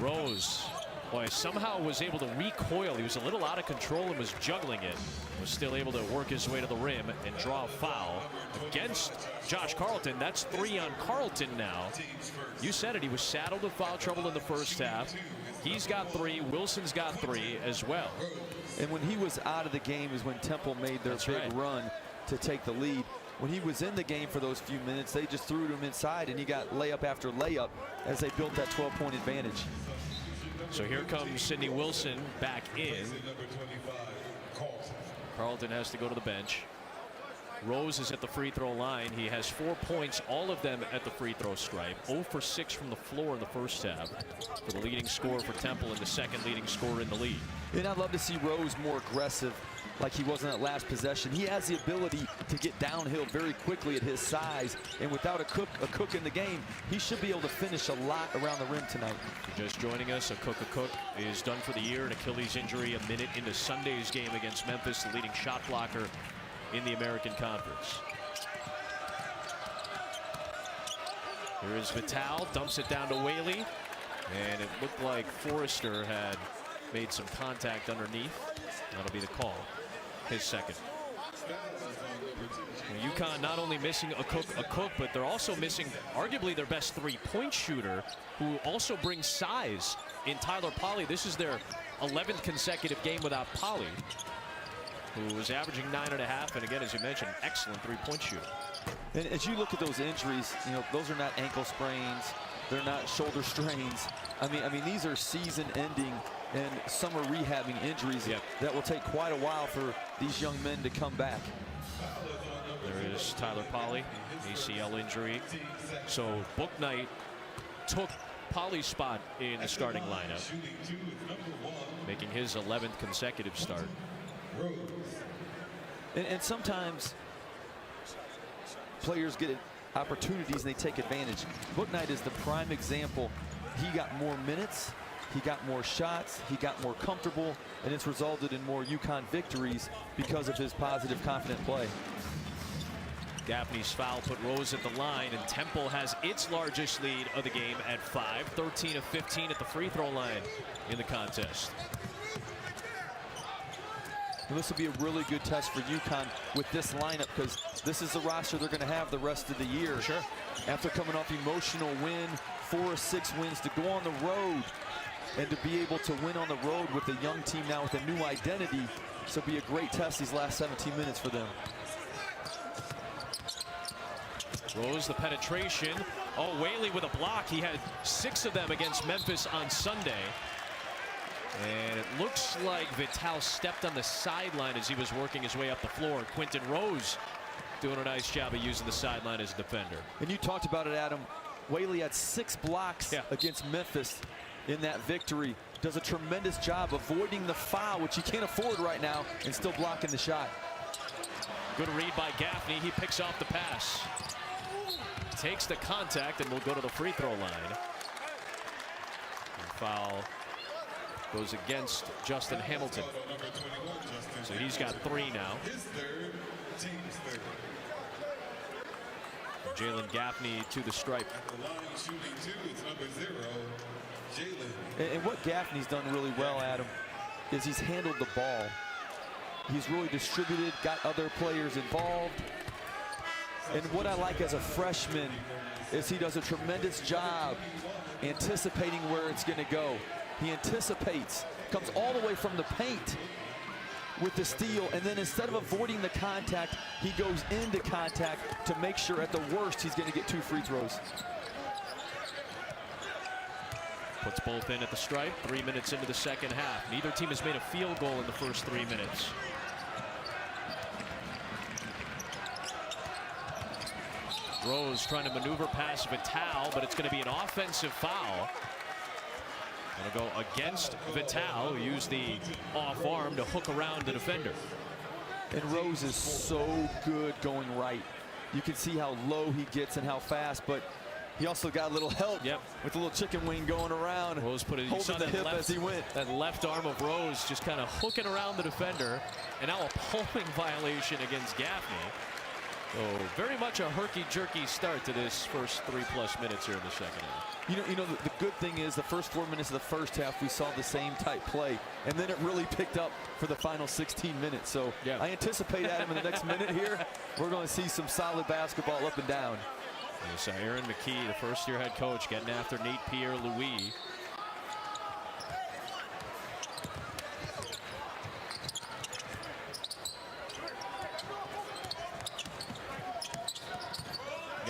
Rose, boy, somehow was able to recoil. He was a little out of control and was juggling it. Was still able to work his way to the rim and draw a foul against Josh Carlton. That's 3 on Carlton now. You said it, he was saddled with foul trouble in the first half. He's got 3, Wilson's got 3 as well. And when he was out of the game is when Temple made their big run to take the lead. when he was in the game for those few minutes, they just threw him inside, and he got layup after layup as they built that 12-point advantage. So here comes Sidney Wilson back in. Carlton has to go to the bench. Rose is at the free throw line. He has 4 points, all of them at the free throw stripe. 0 for 6 from the floor in the first half for the leading scorer for Temple and the second leading scorer in the league. And I'd love to see Rose more aggressive like he was in that last possession. He has the ability to get downhill very quickly at his size, and without a cook in the game, he should be able to finish a lot around the rim tonight. Just joining us, a cook is done for the year, an Achilles injury a minute into Sunday's game against Memphis, the leading shot blocker in the American Conference. Here is Vital, dumps it down to Whaley, and it looked like Forrester had made some contact underneath. That'll be the call, his second. Well, UConn not only missing a cook, but they're also missing arguably their best three-point shooter, who also brings size in Tyler Polley. This is their 11th consecutive game without Polley, who was averaging 9.5, and again, as you mentioned, excellent three-point shooter. And as you look at those injuries, you know, those are not ankle sprains, they're not shoulder strains. I mean, these are season-ending and summer rehabbing injuries that will take quite a while for these young men to come back. There is Tyler Polley, ACL injury. So Bouknight took Polley's spot in the starting lineup, making his 11th consecutive start. And sometimes players get opportunities and they take advantage. Bouknight is the prime example. He got more minutes, he got more shots, he got more comfortable, and it's resulted in more UConn victories because of his positive, confident play. Gaffney's foul put Rose at the line, and Temple has its largest lead of the game at 5, 13 of 15 at the free throw line in the contest. And this will be a really good test for UConn with this lineup, because this is the roster they're going to have the rest of the year. Sure. After coming off emotional win, 4 of 6 wins, to go on the road and to be able to win on the road with a young team now with a new identity. This will be a great test these last 17 minutes for them. Rose, the penetration. Oh, Whaley with a block. He had 6 of them against Memphis on Sunday. And it looks like Vital stepped on the sideline as he was working his way up the floor. Quentin Rose doing a nice job of using the sideline as a defender. And you talked about it, Adam. Whaley had 6 blocks against Memphis in that victory. Does a tremendous job avoiding the foul, which he can't afford right now, and still blocking the shot. Good read by Gaffney. He picks off the pass. Takes the contact and will go to the free throw line. And foul goes against Justin Hamilton. So he's got 3 now. Jalen Gaffney to the stripe. And what Gaffney's done really well, Adam, is he's handled the ball. He's really distributed, got other players involved. And what I like as a freshman is he does a tremendous job anticipating where it's going to go. He anticipates, comes all the way from the paint with the steal, and then instead of avoiding the contact, he goes into contact to make sure at the worst he's going to get 2 free throws. Puts both in at the stripe. 3 minutes into the second half. Neither team has made a field goal in the first 3 minutes. Rose trying to maneuver past Vital, but it's going to be an offensive foul. Going to go against Vital, who used the off arm to hook around the defender. And Rose is so good going right. You can see how low he gets and how fast, but he also got a little help with a little chicken wing going around. Rose put it, holding the hip as he went. That left arm of Rose just kind of hooking around the defender, and now a pulling violation against Gaffney. Oh, very much a herky-jerky start to this first 3+ minutes here in the second half. You know, the good thing is the first 4 minutes of the first half, we saw the same type play, and then it really picked up for the final 16 minutes. So I anticipate, Adam, in the next minute here, we're going to see some solid basketball up and down. So Aaron McKee, the first-year head coach, getting after Nate Pierre-Louis.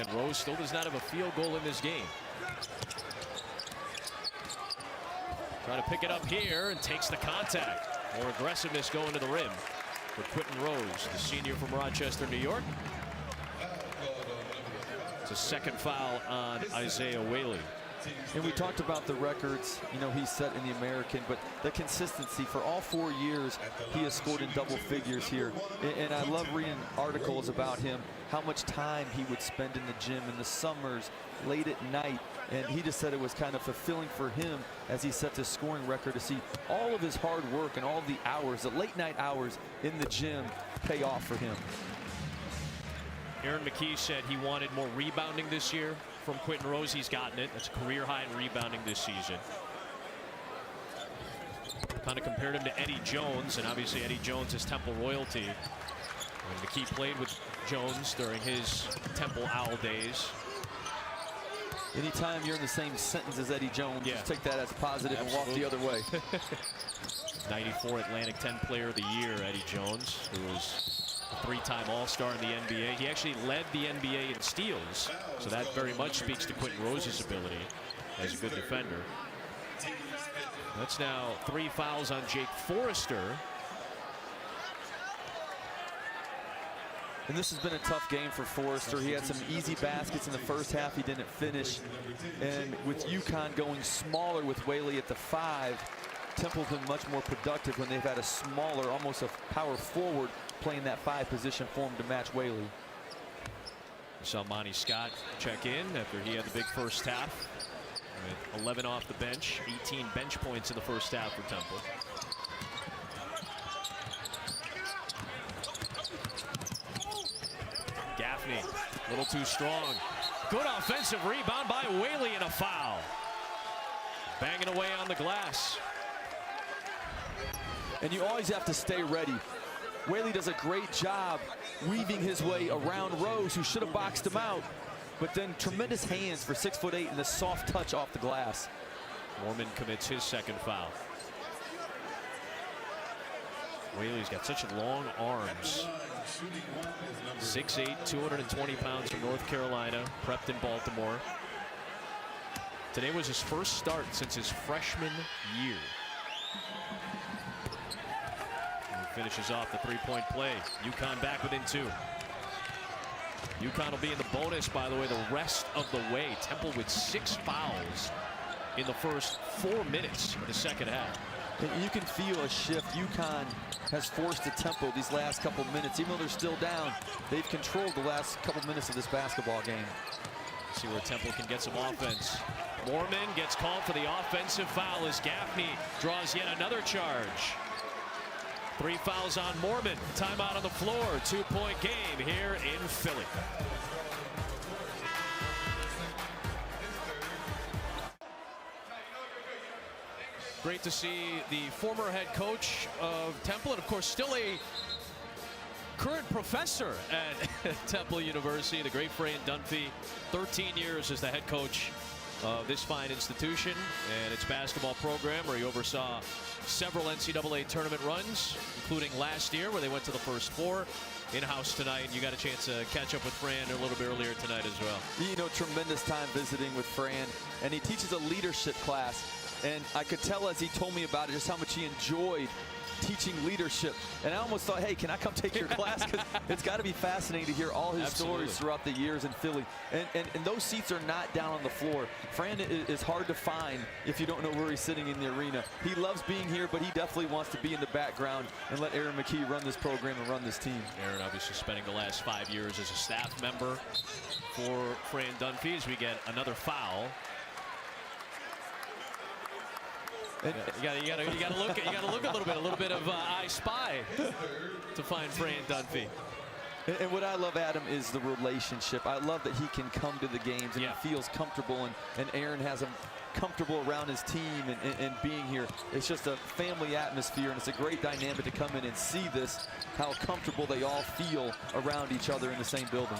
And Rose still does not have a field goal in this game. Trying to pick it up here and takes the contact. More aggressiveness going to the rim for Quentin Rose, the senior from Rochester, New York. It's a second foul on Isaiah Whaley. And we talked about the records, you know, he's set in the American, but the consistency for all 4 years, he has scored in double figures here. And I love reading articles about him, how much time he would spend in the gym in the summers, late at night. And he just said it was kind of fulfilling for him as he set this scoring record to see all of his hard work and all of the hours, the late night hours in the gym pay off for him. Aaron McKee said he wanted more rebounding this year from Quentin Rose. He's gotten it. That's a career high in rebounding this season. Kind of compared him to Eddie Jones, and obviously Eddie Jones is Temple royalty. And McKee played with Jones during his Temple Owl days. Anytime you're in the same sentence as Eddie Jones, yeah, just take that as positive. Absolutely. And walk the other way. 94 Atlantic 10 Player of the Year, Eddie Jones, who was a 3-time All-Star in the NBA. He actually led the NBA in steals, so that very much speaks to Quentin Rose's ability as a good defender. That's now 3 fouls on Jake Forrester. And this has been a tough game for Forrester. He had some easy baskets in the first half. He didn't finish. And with UConn going smaller with Whaley at the 5, Temple's been much more productive when they've had a smaller, almost a power forward, playing that 5 position for him to match Whaley. We saw Monty Scott check in after he had the big first half. With 11 off the bench, 18 bench points in the first half for Temple. Gaffney, a little too strong. Good offensive rebound by Whaley and a foul. Banging away on the glass. And you always have to stay ready. Whaley does a great job weaving his way around Rose, who should have boxed him out. But then tremendous hands for 6'8" and the soft touch off the glass. Mormon commits his second foul. Whaley's got such long arms. 6'8", 220 pounds from North Carolina, prepped in Baltimore. Today was his first start since his freshman year. And he finishes off the 3-point play. UConn back within 2. UConn will be in the bonus, by the way, the rest of the way. Temple with 6 fouls in the first 4 minutes of the second half. And you can feel a shift. UConn has forced the tempo these last couple minutes. Even though they're still down, they've controlled the last couple minutes of this basketball game. See where Temple can get some offense. Mormon gets called for the offensive foul as Gaffney draws yet another charge. 3 fouls on Mormon. Timeout on the floor. 2-point game here in Philly. Great to see the former head coach of Temple, and of course still a current professor at Temple University, the great Fran Dunphy. 13 years as the head coach of this fine institution and its basketball program, where he oversaw several NCAA tournament runs, including last year where they went to the first 4. In-house tonight, and you got a chance to catch up with Fran a little bit earlier tonight as well. You know, tremendous time visiting with Fran, and he teaches a leadership class. And I could tell as he told me about it just how much he enjoyed teaching leadership. And I almost thought, hey, can I come take your class? Because it's got to be fascinating to hear all his stories throughout the years in Philly. And those seats are not down on the floor. Fran is hard to find if you don't know where he's sitting in the arena. He loves being here, but he definitely wants to be in the background and let Aaron McKee run this program and run this team. Aaron obviously spending the last 5 years as a staff member for Fran Dunphy as we get another foul. You gotta look a little bit of I Spy to find Fran Dunphy. And what I love, Adam, is the relationship. I love that he can come to the games and he feels comfortable, and Aaron has him comfortable around his team and being here. It's just a family atmosphere, and it's a great dynamic to come in and see this, how comfortable they all feel around each other in the same building.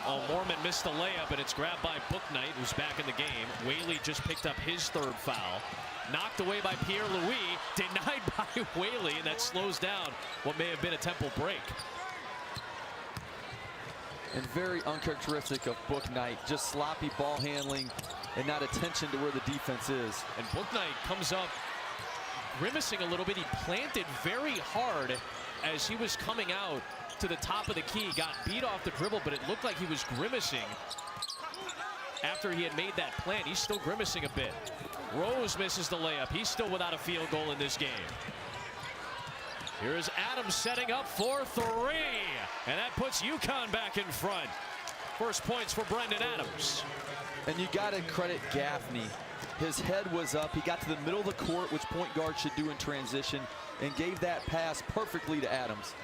Oh, Mormon missed the layup, and it's grabbed by Bouknight, who's back in the game. Whaley just picked up his 3rd foul. Knocked away by Pierre-Louis, denied by Whaley, and that slows down what may have been a Temple break. and very uncharacteristic of Book Knight. Just sloppy ball handling and not attention to where the defense is. And Book Knight comes up grimacing a little bit. He planted very hard as he was coming out to the top of the key. Got beat off the dribble, but it looked like he was grimacing after he had made that plant. He's still grimacing a bit. Rose misses the layup. He's still without a field goal in this game. Here is Adams setting up for three. And that puts UConn back in front. First points for Brendan Adams. And you got to credit Gaffney. His head was up. He got to the middle of the court, which point guard should do in transition, and gave that pass perfectly to Adams.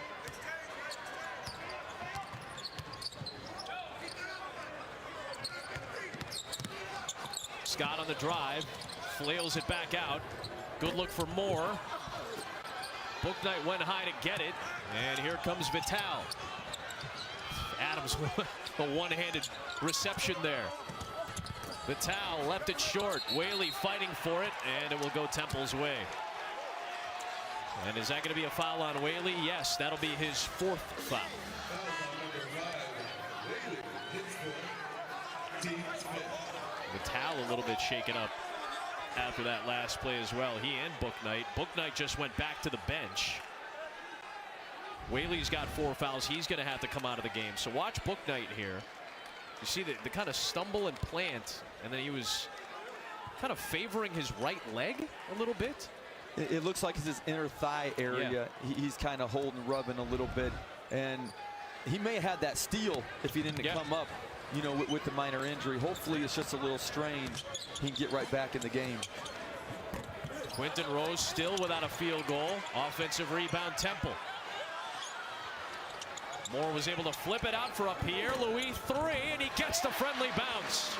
Scott on the drive, flails it back out. Good look for Moore. Book Knight went high to get it, and here comes Vital. Adams, a one-handed reception there. Vital left it short. Whaley fighting for it, and it will go Temple's way. And is that going to be a foul on Whaley? Yes, that'll be his fourth foul. Vital a little bit shaken up after that last play as well. He and Book Knight. Book Knight just went back to the bench. Whaley's got 4 fouls. He's going to have to come out of the game. So watch Book Knight here. You see the kind of stumble and plant, and then he was kind of favoring his right leg a little bit. It looks like it's his inner thigh area. Yeah. He's kind of holding, rubbing a little bit, and he may have had that steal if he didn't come up, you know, with the minor injury. Hopefully it's just a little strain. He can get right back in the game. Quentin Rose still without a field goal. Offensive rebound, Temple. Moore was able to flip it out for a Pierre-Louis three, and he gets the friendly bounce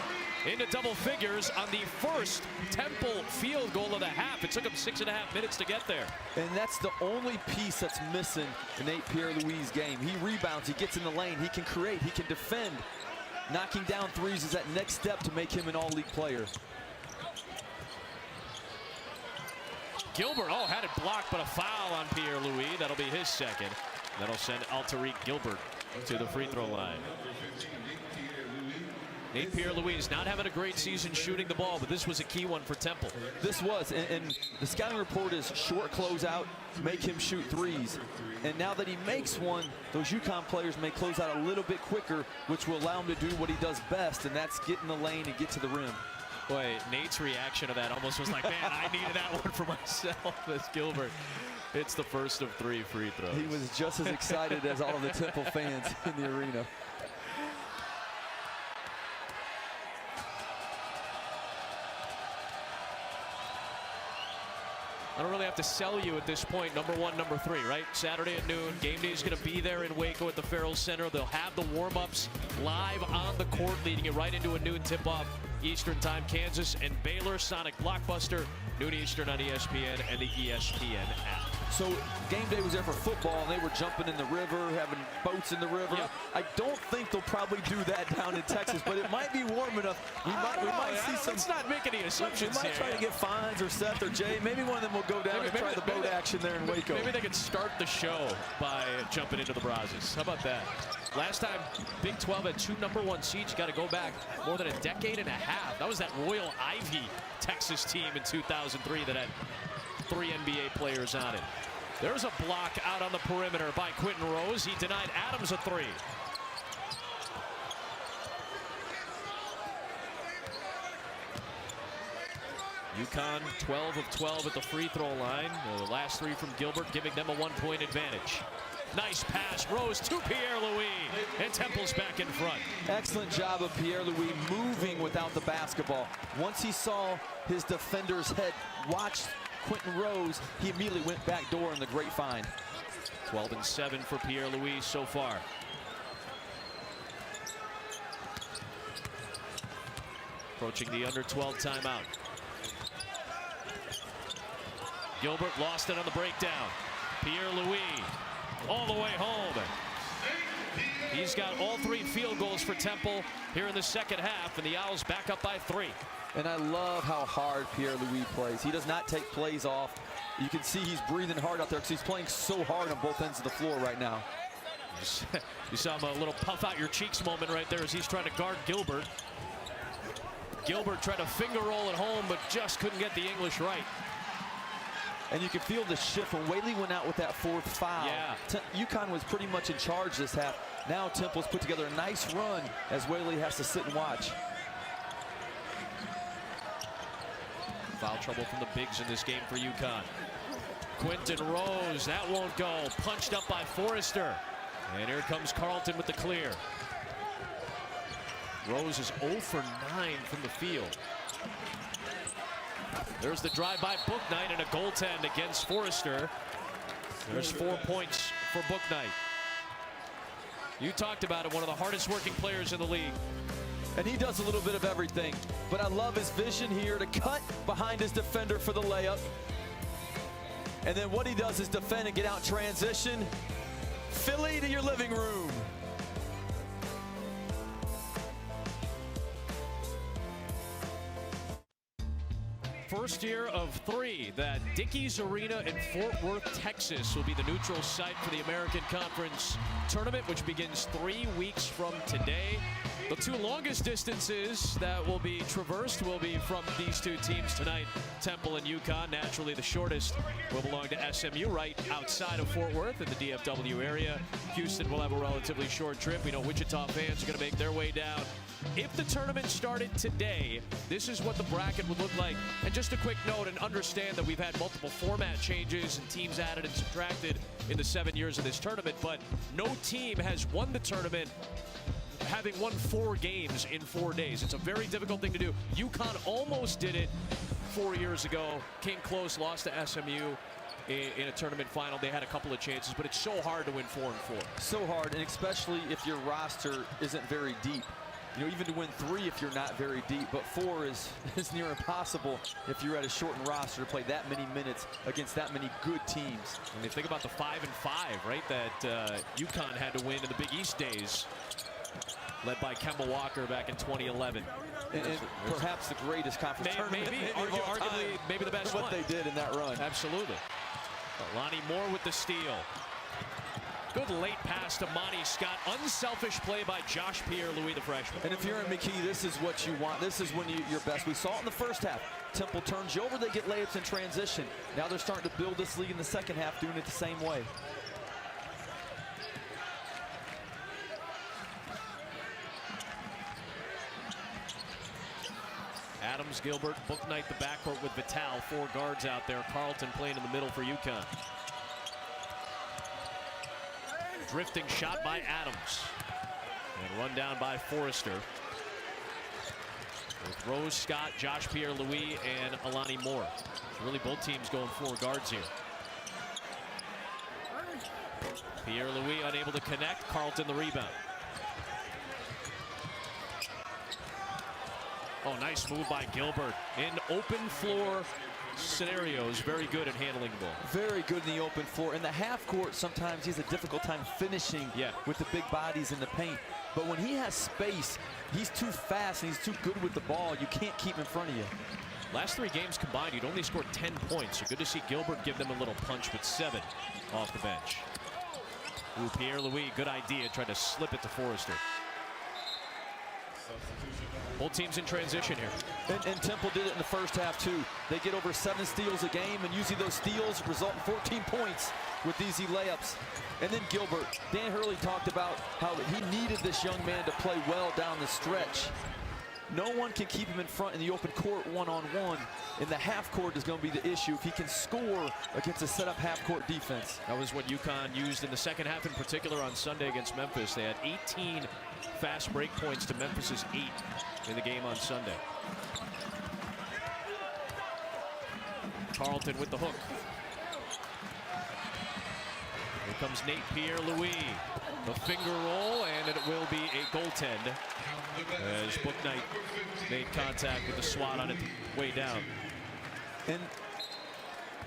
into double figures on the first Temple field goal of the half. It took him 6.5 minutes to get there. And that's the only piece that's missing in Nate Pierre-Louis' game. He rebounds, he gets in the lane, he can create, he can defend. Knocking down threes is that next step to make him an all-league player. Gilbert, had it blocked, but a foul on Pierre-Louis. That'll be his second. That'll send Altariq Gilbert to the free throw line. Nate Pierre-Louis is not having a great season shooting the ball, but this was a key one for Temple. This was, and the scouting report is short closeout, make him shoot threes. And now that he makes one, those UConn players may close out a little bit quicker, which will allow him to do what he does best, and that's get in the lane and get to the rim. Boy, Nate's reaction to that almost was like, man, I needed that one for myself as Gilbert. It's the first of 3 free throws. He was just as excited as all of the Temple fans in the arena. I don't really have to sell you at this point, number 1, number 3, right? Saturday at noon. Game day is going to be there in Waco at the Farrell Center. They'll have the warm-ups live on the court, leading it right into a noon tip-off Eastern time. Kansas and Baylor, Sonic Blockbuster, noon Eastern on ESPN and the ESPN app. So game day was there for football, and they were jumping in the river, having boats in the river. Yep. I don't think they'll probably do that down in Texas, but it might be warm enough. We might see some. Let's not make any assumptions. We might try to get Fines or Seth or Jay. Maybe one of them will go down and try the boat action there in Waco. Maybe they could start the show by jumping into the Brazos. How about that? Last time Big 12 had 2 number 1 seeds. You got to go back more than a decade and a half. That was that Royal Ivy Texas team in 2003 that had 3 NBA players on it. There's a block out on the perimeter by Quentin Rose. He denied Adams a 3. UConn 12 of 12 at the free throw line. The last 3 from Gilbert, giving them a 1-point advantage. Nice pass, Rose to Pierre-Louis, and Temple's back in front. Excellent job of Pierre-Louis moving without the basketball. Once he saw his defender's head watch Quentin Rose, he immediately went back door in the great find. 12 and 7 for Pierre-Louis so far. Approaching the under 12 timeout. Gilbert lost it on the breakdown. Pierre-Louis all the way home. He's got all 3 field goals for Temple here in the second half, and the Owls back up by 3. And I love how hard Pierre-Louis plays. He does not take plays off. You can see he's breathing hard out there because he's playing so hard on both ends of the floor right now. You saw him a little puff out your cheeks moment right there as he's trying to guard Gilbert. Gilbert tried to finger roll it home, but just couldn't get the English right. And you can feel the shift when Whaley went out with that fourth foul. Yeah. UConn was pretty much in charge this half. Now Temple's put together a nice run as Whaley has to sit and watch. Foul trouble from the bigs in this game for UConn. Quentin Rose, that won't go. Punched up by Forrester. And here comes Carlton with the clear. Rose is 0 for 9 from the field. There's the drive by Bouknight and a goaltend against Forrester. There's 4 points for Bouknight. You talked about it, one of the hardest working players in the league. And he does a little bit of everything. But I love his vision here to cut behind his defender for the layup. And then what he does is defend and get out in transition. Philly, to your living room. First year of 3 that Dickies Arena in Fort Worth, Texas will be the neutral site for the American Conference Tournament, which begins 3 weeks from today. The 2 longest distances that will be traversed will be from these 2 teams tonight, Temple and UConn. Naturally, the shortest will belong to SMU right outside of Fort Worth in the DFW area. Houston will have a relatively short trip. We know Wichita fans are going to make their way down. If the tournament started today, this is what the bracket would look like. And just a quick note, and understand that we've had multiple format changes and teams added and subtracted in the 7 years of this tournament, but no team has won the tournament having won 4 games in 4 days. It's a very difficult thing to do. UConn almost did it 4 years ago. Came close, lost to SMU in a tournament final. They had a couple of chances, but it's so hard to win 4 and 4. So hard, and especially if your roster isn't very deep. You know, even to win 3 if you're not very deep, but 4 is near impossible if you're at a shortened roster to play that many minutes against that many good teams. And you think about the 5 and 5, right, that UConn had to win in the Big East days, led by Kemba Walker back in 2011. And perhaps the greatest conference tournament. Maybe arguably, maybe the best what they did in that run. Absolutely. Lonnie Moore with the steal. Good late pass to Monty Scott. Unselfish play by Josh Pierre-Louis, the freshman. And if you're in McKee, this is what you want. This is when you're best. We saw it in the first half. Temple turns you over, they get layups in transition. Now they're starting to build this league in the second half, doing it the same way. Adams, Gilbert, Bouknight the backcourt with Vital. 4 guards out there. Carlton playing in the middle for UConn. Drifting shot by Adams. And run down by Forrester. With Rose, Scott, Josh Pierre-Louis, and Alani Moore. So really both teams going 4 guards here. Pierre-Louis unable to connect. Carlton the rebound. Oh, nice move by Gilbert. In open floor scenarios, very good at handling the ball. Very good in the open floor. In the half court, sometimes he has a difficult time finishing with the big bodies in the paint. But when he has space, he's too fast and he's too good with the ball. You can't keep him in front of you. Last 3 games combined, he'd only scored 10 points. So good to see Gilbert give them a little punch with 7 off the bench. Ooh, Pierre-Louis, good idea. Tried to slip it to Forrester. Both teams in transition here. And Temple did it in the first half too. They get over 7 steals a game, and usually those steals result in 14 points with easy layups. And then Gilbert, Dan Hurley talked about how he needed this young man to play well down the stretch. No one can keep him in front in the open court one-on-one. In the half court is going to be the issue if he can score against a set-up half-court defense. That was what UConn used in the second half in particular on Sunday against Memphis. They had 18 fast break points to Memphis's 8 in the game on Sunday. Carlton with the hook. Here comes Nate Pierre-Louis. The finger roll, and it will be a goaltend as Bouknight made contact with the swat on it way down. And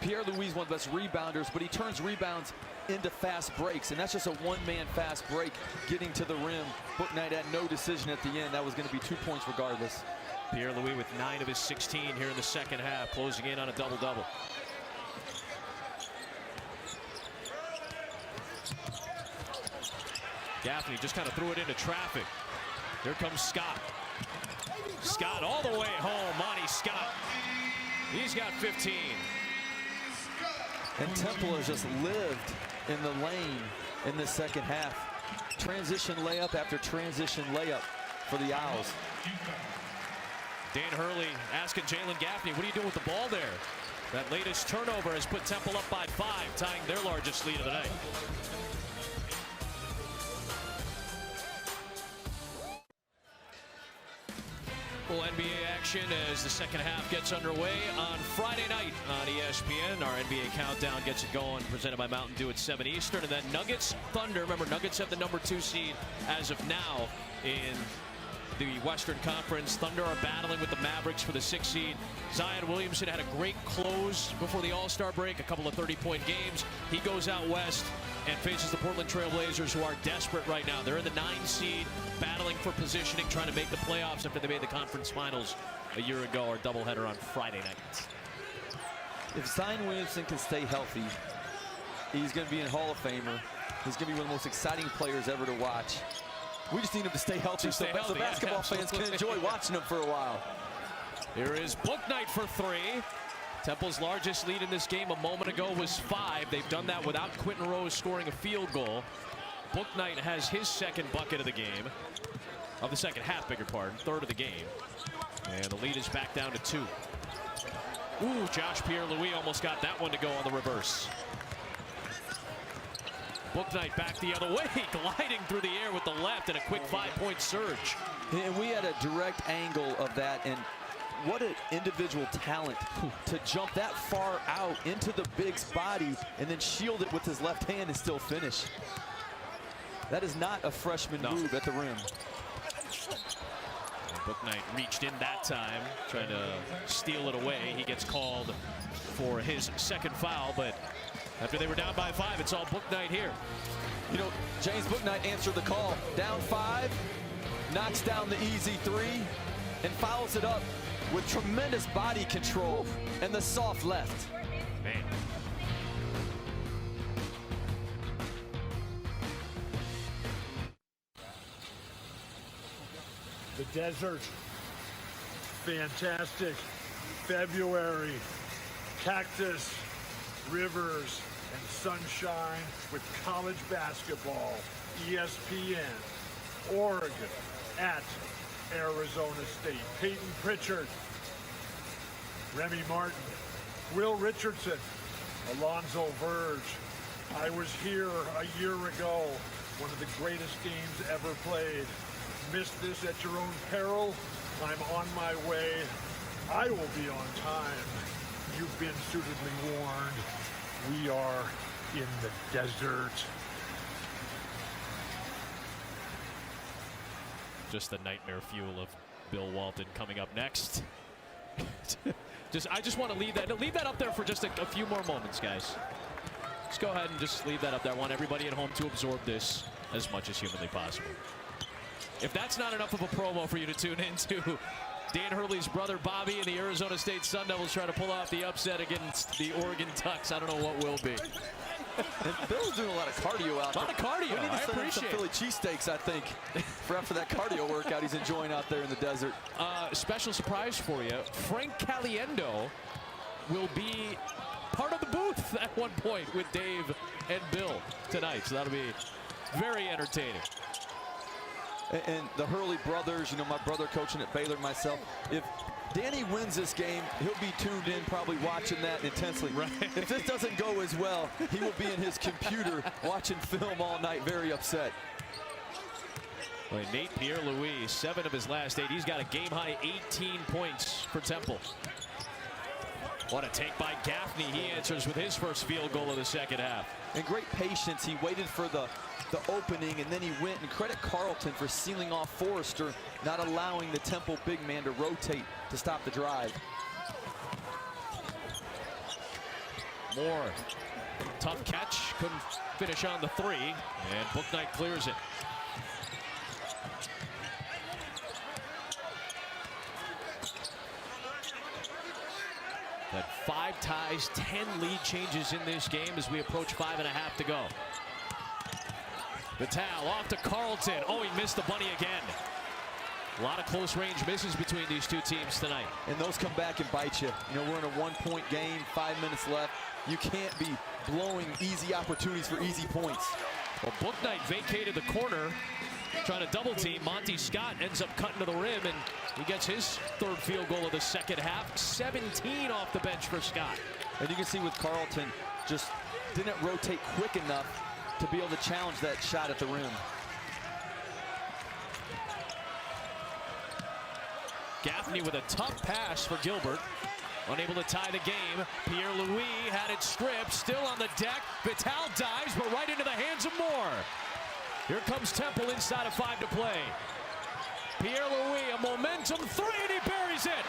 Pierre-Louis is one of the best rebounders, but he turns rebounds into fast breaks, and that's just a one-man fast break getting to the rim. Bouknight had no decision at the end. That was going to be 2 points regardless. Pierre-Louis with 9 of his 16 here in the second half, closing in on a double-double. Gaffney just kind of threw it into traffic. Here comes Scott. Scott all the way home. Monty Scott. He's got 15. And Temple has just lived in the lane in the second half. Transition layup after transition layup for the Owls. Dan Hurley asking Jalen Gaffney, what are you doing with the ball there? That latest turnover has put Temple up by 5, tying their largest lead of the night. Full NBA action as the second half gets underway on Friday night on ESPN. Our NBA countdown gets it going, presented by Mountain Dew at 7 Eastern. And then Nuggets Thunder. Remember, Nuggets have the #2 seed as of now in the Western Conference. Thunder are battling with the Mavericks for the 6th seed. Zion Williamson had a great close before the All-Star break, a couple of 30-point games. He goes out west and faces the Portland Trail Blazers, who are desperate right now. They're in the 9 seed, battling for positioning, trying to make the playoffs after they made the conference finals a year ago. Our doubleheader on Friday night. If Zion Williamson can stay healthy, he's going to be in Hall of Famer. He's going to be one of the most exciting players ever to watch. We just need him to stay healthy, so basketball fans can enjoy watching him for a while. Here is Bouknight for 3. Temple's largest lead in this game a moment ago was 5. They've done that without Quentin Rose scoring a field goal. Bouknight has his second bucket of the game, of the second half, beg your pardon, third of the game. And the lead is back down to 2. Ooh, Josh Pierre-Louis almost got that one to go on the reverse. Bouknight back the other way, gliding through the air with the left and a quick 5-point surge. And we had a direct angle of that, and what an individual talent to jump that far out into the big's body and then shield it with his left hand and still finish. That is not a freshman move at the rim. Bouknight reached in that time, trying to steal it away. He gets called for his second foul, but after they were down by 5, it's all Bouknight here. You know, James Bouknight answered the call. Down 5, knocks down the easy 3, and fouls it up with tremendous body control and the soft left. Man. The desert, fantastic. February, cactus, rivers, and sunshine with college basketball. ESPN, Oregon, at Arizona State. Peyton Pritchard, Remy Martin, Will Richardson, Alonzo Verge. I was here a year ago, one of the greatest games ever played. Missed this at your own peril. I'm on my way. I will be on time. You've been suitably warned. We are in the desert. Just the nightmare fuel of Bill Walton coming up next. I just want to leave that up there for just a few more moments, guys. Just go ahead and just leave that up there. I want everybody at home to absorb this as much as humanly possible. If that's not enough of a promo for you to tune into, Dan Hurley's brother Bobby and the Arizona State Sun Devils try to pull off the upset against the Oregon Ducks. I don't know what will be. And Bill's doing a lot of cardio out there. A lot of cardio. We need to send him some appreciate Philly cheesesteaks, I think, for after that cardio workout he's enjoying out there in the desert. Special surprise for you. Frank Caliendo will be part of the booth at one point with Dave and Bill tonight. So that'll be very entertaining. And the Hurley brothers, you know, my brother coaching at Baylor, myself, if Danny wins this game, he'll be tuned in, probably watching that intensely. Right. If this doesn't go as well, he will be in his computer watching film all night, very upset. Well, Nate Pierre-Louis, 7 of his last 8. He's got a game-high 18 points for Temple. What a take by Gaffney. He answers with his first field goal of the second half. And great patience. He waited for the opening, and then he went, and credit Carlton for sealing off Forrester, not allowing the Temple big man to rotate to stop the drive. Moore, tough catch, couldn't finish on the 3, and Bouknight clears it. That 5 ties, 10 lead changes in this game as we approach 5.5 to go. Vital off to Carlton. Oh, he missed the bunny again. A lot of close range misses between these two teams tonight. And those come back and bite you. You know, we're in a 1-point game, 5 minutes left. You can't be blowing easy opportunities for easy points. Well, Bouknight vacated the corner, trying to double team. Monty Scott ends up cutting to the rim, and he gets his third field goal of the second half. 17 off the bench for Scott. And you can see with Carlton, just didn't rotate quick enough to be able to challenge that shot at the rim. Gaffney with a tough pass for Gilbert. Unable to tie the game. Pierre-Louis had it stripped. Still on the deck. Vital dives, but right into the hands of Moore. Here comes Temple inside of 5 to play. Pierre-Louis, a momentum three, and he buries it.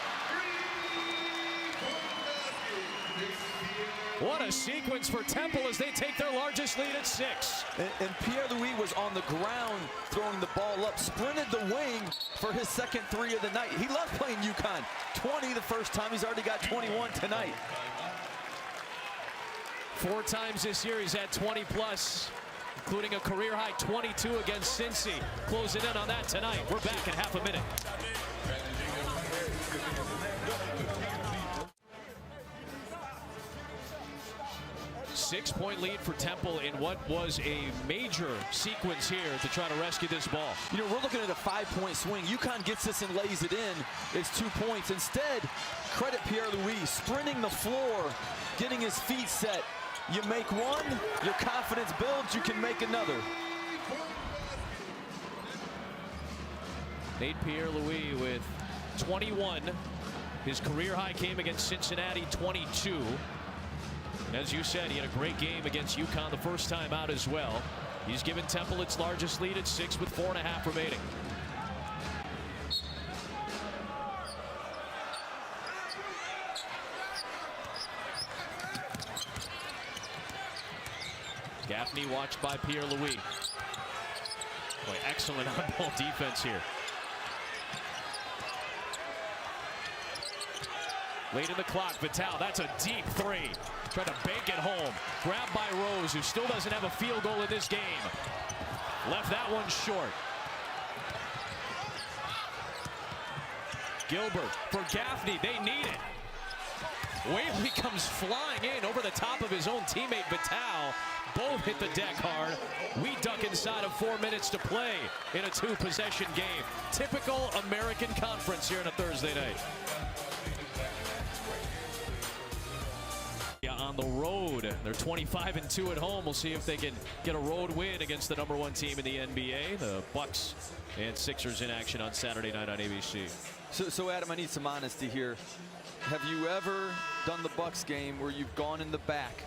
What a sequence for Temple as they take their largest lead at 6. And Pierre-Louis was on the ground throwing the ball up, sprinted the wing for his second three of the night. He loves playing UConn. 20 the first time. He's already got 21 tonight. 4 times this year he's had 20 plus, including a career high 22 against Cincy. Closing in on that tonight. We're back in half a minute. Six-point lead for Temple in what was a major sequence here to try to rescue this ball. You know, we're looking at a 5-point swing. UConn gets this and lays it in. It's 2 points. Instead, credit Pierre-Louis, sprinting the floor, getting his feet set. You make one, your confidence builds, you can make another. Nate Pierre-Louis with 21. His career high came against Cincinnati, 22. As you said, he had a great game against UConn the first time out as well. He's given Temple its largest lead at 6 with 4.5 remaining. Gaffney watched by Pierre-Louis. Boy, excellent on-ball defense here. Late in the clock, Vital, that's a deep three. Trying to bank it home. Grabbed by Rose, who still doesn't have a field goal in this game. Left that one short. Gilbert for Gaffney, they need it. Whaley comes flying in over the top of his own teammate Vital. Both hit the deck hard. We duck inside of 4 minutes to play in a 2-possession game. Typical American Conference here on a Thursday night. On the road, they're 25-2 at home. We'll see if they can get a road win against the #1 team in the NBA. The Bucks and Sixers in action on Saturday night on ABC. So Adam, I need some honesty here. Have you ever done the Bucks game where you've gone in the back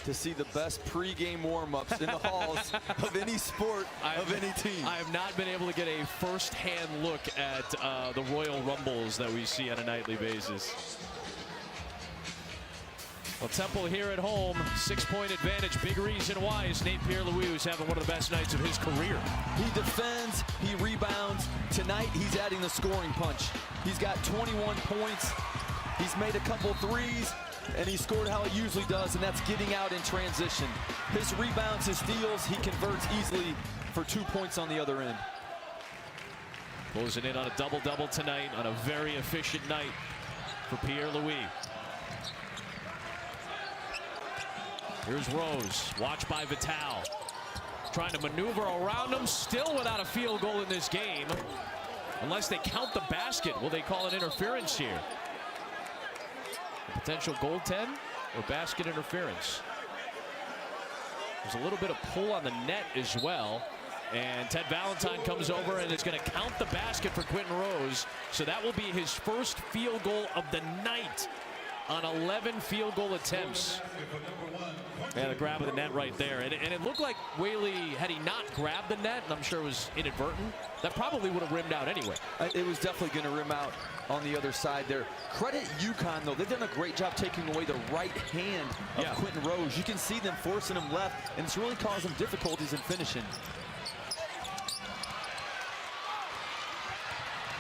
to see the best pregame warm-ups in the halls of any sport, of any team? I have not been able to get a first-hand look at the Royal Rumbles that we see on a nightly basis. Well, Temple here at home, 6-point advantage. Big reason why is Nate Pierre-Louis, who's having one of the best nights of his career. He defends, he rebounds. Tonight, he's adding the scoring punch. He's got 21 points. He's made a couple threes, and he scored how he usually does, and that's getting out in transition. His rebounds, his steals, he converts easily for 2 points on the other end. Closing in on a double-double tonight on a very efficient night for Pierre-Louis. Here's Rose, watched by Vital. Trying to maneuver around him, still without a field goal in this game. Unless they count the basket, will they call it interference here? A potential goaltend or basket interference? There's a little bit of pull on the net as well. And Ted Valentine comes over and it's going to count the basket for Quentin Rose. So that will be his first field goal of the night on 11 field goal attempts. And a grab of the net right there. And it looked like Whaley, had he not grabbed the net, and I'm sure it was inadvertent, that probably would have rimmed out anyway. It was definitely going to rim out on the other side there. Credit UConn, though. They've done a great job taking away the right hand of Quentin Rose. You can see them forcing him left, and it's really causing them difficulties in finishing.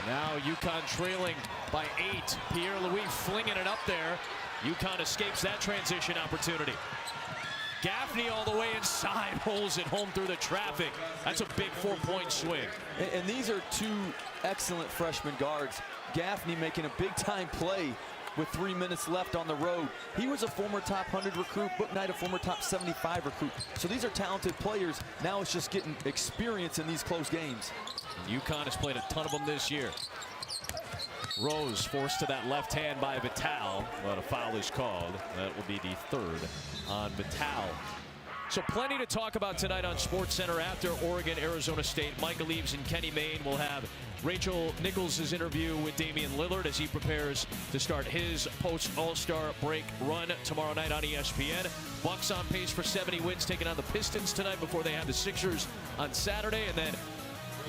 Now UConn trailing by 8. Pierre-Louis flinging it up there. UConn escapes that transition opportunity. Gaffney all the way inside, holds it home through the traffic. That's a big 4-point swing. And these are two excellent freshman guards. Gaffney making a big-time play with 3 minutes left on the road. He was a former top 100 recruit, Book Knight a former top 75 recruit. So these are talented players. Now it's just getting experience in these close games. And UConn has played a ton of them this year. Rose forced to that left hand by Vital, but a foul is called. That will be the third on Vital. So plenty to talk about tonight on SportsCenter after Oregon, Arizona State. Michael Eaves and Kenny Mayne will have Rachel Nichols' interview with Damian Lillard as he prepares to start his post-All-Star break run tomorrow night on ESPN. Bucks on pace for 70 wins, taking on the Pistons tonight before they have the Sixers on Saturday. And then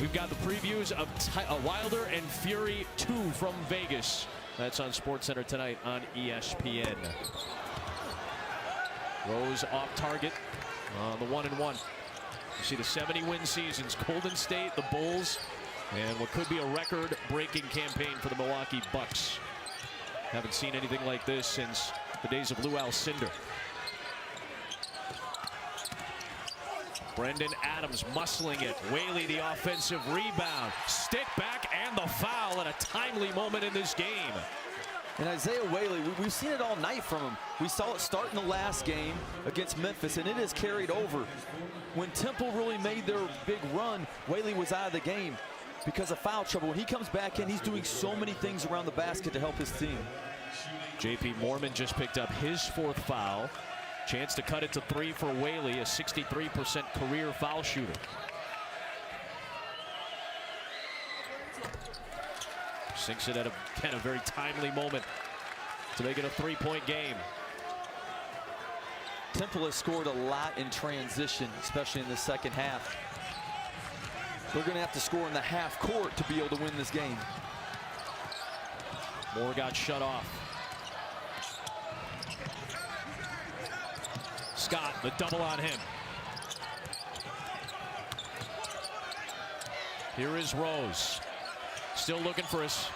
we've got the previews of Wilder and Fury 2 from Vegas. That's on SportsCenter tonight on ESPN. Rose off target on the 1-1. You see the 70-win seasons, Golden State, the Bulls, and what could be a record-breaking campaign for the Milwaukee Bucks. Haven't seen anything like this since the days of Lou Alcindor. Brendan Adams muscling it. Whaley the offensive rebound. Stick back and the foul at a timely moment in this game. And Isaiah Whaley, we've seen it all night from him. We saw it start in the last game against Memphis, and it has carried over. When Temple really made their big run, Whaley was out of the game because of foul trouble. When he comes back in, he's doing so many things around the basket to help his team. J.P. Mormon just picked up his fourth foul. Chance to cut it to 3 for Whaley, a 63% career foul shooter. Sinks it at a very timely moment to make it a 3-point game. Temple has scored a lot in transition, especially in the second half. They're going to have to score in the half court to be able to win this game. Moore got shut off. Scott, the double on him. Here is Rose. Still looking for his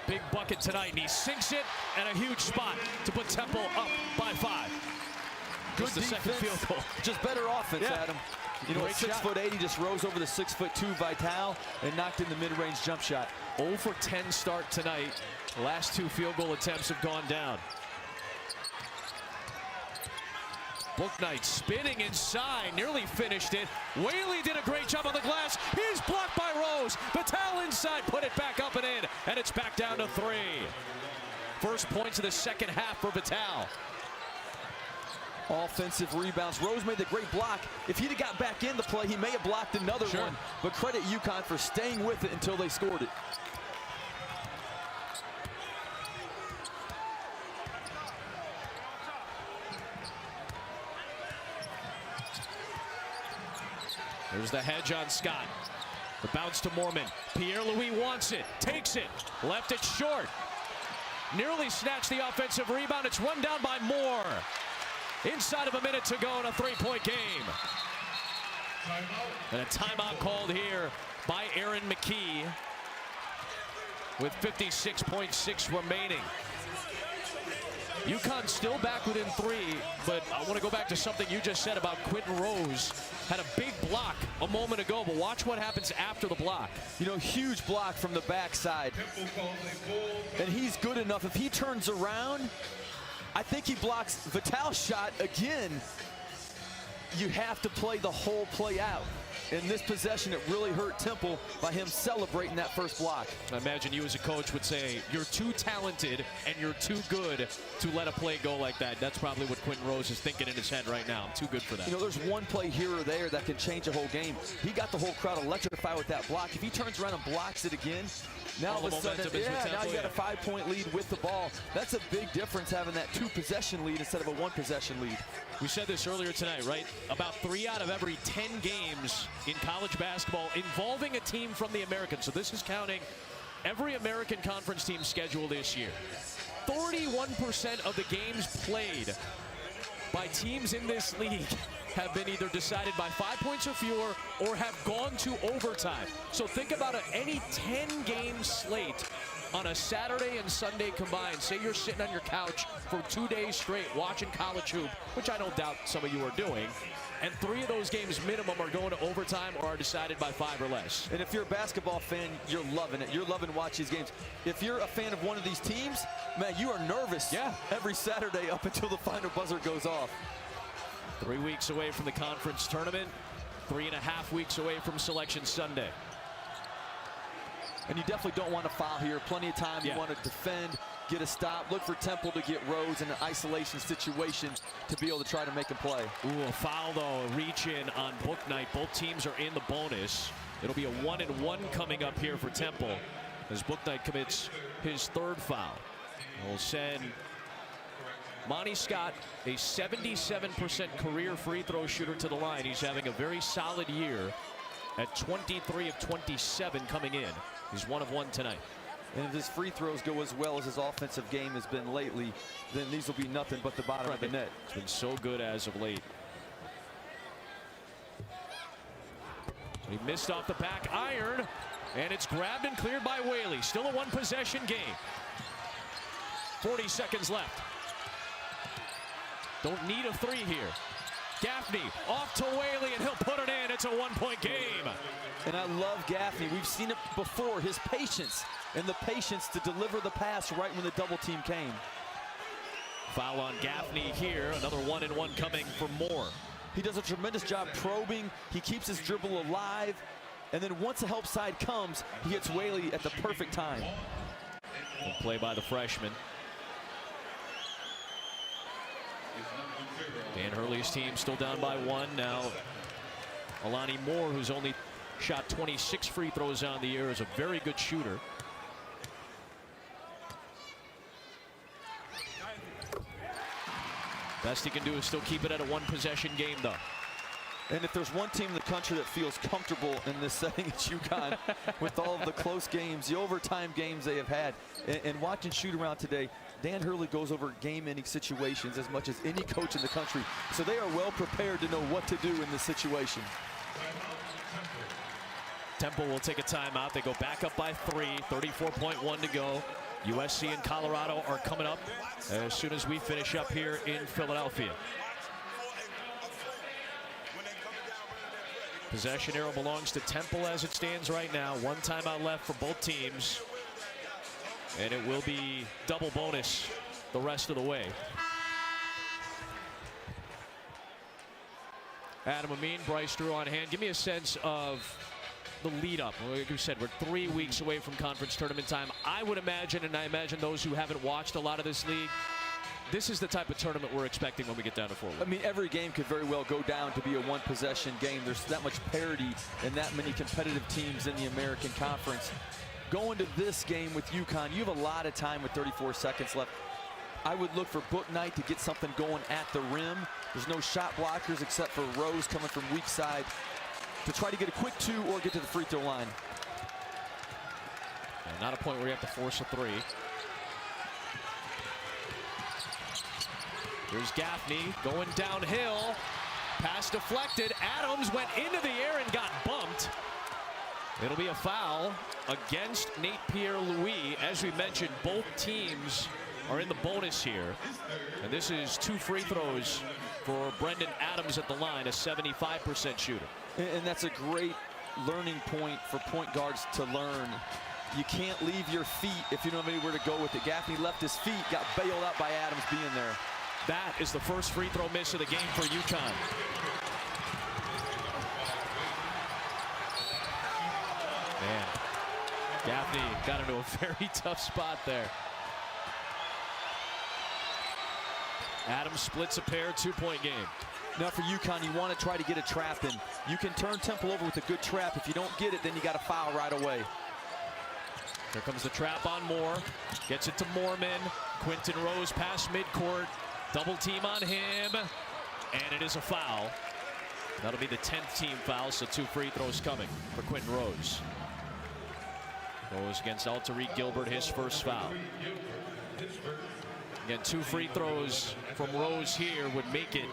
big bucket tonight, and he sinks it at a huge spot to put Temple up by 5. Good the second field goal. Just better offense, Yeah. Adam. You know, at 6'8", he just rose over the 6'2" Vital and knocked in the mid-range jump shot. 0 for 10 start tonight. The last 2 field goal attempts have gone down. Book Knight spinning inside, nearly finished it. Whaley did a great job on the glass. He's blocked by Rose. Vital inside, put it back up and in, and it's back down to 3. First points of the second half for Vital. Offensive rebounds. Rose made the great block. If he'd have got back in the play, he may have blocked another one. But credit UConn for staying with it until they scored it. There's the hedge on Scott. The bounce to Mormon. Pierre-Louis wants it, takes it, left it short. Nearly snatched the offensive rebound. It's run down by Moore. Inside of a minute to go in a 3-point game. And a timeout called here by Aaron McKee with 56.6 remaining. UConn still back within 3, but I want to go back to something you just said about Quentin Rose. Had a big block a moment ago, but watch what happens after the block. You know, huge block from the backside. And he's good enough. If he turns around, I think he blocks Vital's shot again. You have to play the whole play out. In this possession, it really hurt Temple by him celebrating that first block. I imagine you as a coach would say, you're too talented and you're too good to let a play go like that. That's probably what Quentin Rose is thinking in his head right now. I'm too good for that. You know, there's one play here or there that can change a whole game. He got the whole crowd electrified with that block. If he turns around and blocks it again, now all of a sudden, now you got a 5-point lead with the ball. That's a big difference, having that 2-possession lead instead of a 1-possession lead. We said this earlier tonight, right? About 3 out of every 10 games in college basketball involving a team from the American. So this is counting every American Conference team schedule this year. 31% of the games played by teams in this league have been either decided by 5 points or fewer or have gone to overtime. So think about any 10-game slate on a Saturday and Sunday combined, say you're sitting on your couch for 2 days straight watching college hoop, which I don't doubt some of you are doing, and 3 of those games minimum are going to overtime or are decided by 5 or less. And if you're a basketball fan, you're loving it. You're loving watching these games. If you're a fan of one of these teams, man, you are nervous every Saturday up until the final buzzer goes off. 3 weeks away from the conference tournament, 3.5 weeks away from Selection Sunday. And you definitely don't want to foul here. Plenty of time. You want to defend, get a stop, look for Temple to get Rose in an isolation situation to be able to try to make a play. Ooh, a foul though, a reach in on Book Knight. Both teams are in the bonus. It'll be a 1-and-1 coming up here for Temple as Book Knight commits his 3rd foul. We'll send Monty Scott, a 77% career free throw shooter, to the line. He's having a very solid year at 23 of 27 coming in. He's 1 of 1 tonight. And if his free throws go as well as his offensive game has been lately, then these will be nothing but the bottom of the net. It's been so good as of late. He missed off the back iron, and it's grabbed and cleared by Whaley. Still a 1-possession game. 40 seconds left. Don't need a 3 here. Gaffney off to Whaley, and he'll put it in. It's a 1-point game. And I love Gaffney. We've seen it before, his patience and the patience to deliver the pass right when the double team came. Foul on Gaffney here. Another 1-and-1 coming for Moore. He does a tremendous job probing. He keeps his dribble alive. And then once the help side comes, he hits Whaley at the perfect time. Good play by the freshman. Dan Hurley's team still down by 1. Now Alani Moore, who's only shot 26 free throws on the year, is a very good shooter. Best he can do is still keep it at a 1-possession game, though. And if there's one team in the country that feels comfortable in this setting, it's UConn. With all of the close games, the overtime games they have had. And watching shoot around today, Dan Hurley goes over game-ending situations as much as any coach in the country. So they are well prepared to know what to do in this situation. Temple will take a timeout. They go back up by 3, 34.1 to go. USC and Colorado are coming up as soon as we finish up here in Philadelphia. Possession arrow belongs to Temple as it stands right now. 1 timeout left for both teams. And it will be double bonus the rest of the way. Adam Amin, Bryce Drew on hand. Give me a sense of the lead up. Like you said, we're 3 weeks away from conference tournament time. I would imagine, and I imagine those who haven't watched a lot of this league, this is the type of tournament we're expecting when we get down to 4 weeks. I mean, every game could very well go down to be a 1-possession game. There's that much parity and that many competitive teams in the American Conference. Going to this game with UConn, you have a lot of time with 34 seconds left. I would look for Book Knight to get something going at the rim. There's no shot blockers except for Rose coming from weak side to try to get a quick 2 or get to the free throw line. And not a point where you have to force a 3. Here's Gaffney going downhill. Pass deflected. Adams went into the air and got bumped. It'll be a foul against Nate Pierre-Louis. As we mentioned, both teams are in the bonus here. And this is 2 free throws for Brendan Adams at the line, a 75% shooter. And that's a great learning point for point guards to learn. You can't leave your feet if you don't have anywhere to go with it. Gaffney left his feet, got bailed out by Adams being there. That is the first free throw miss of the game for UConn. Man, Gaffney got into a very tough spot there. Adams splits a pair, 2-point game. Now for UConn, you want to try to get a trap in. You can turn Temple over with a good trap. If you don't get it, then you got to foul right away. Here comes the trap on Moore. Gets it to Moorman. Quentin Rose past midcourt. Double team on him. And it is a foul. That'll be the 10th team foul, so 2 free throws coming for Quentin Rose. Goes against Alterique Gilbert, his first foul. Again, 2 free throws from Rose here would make it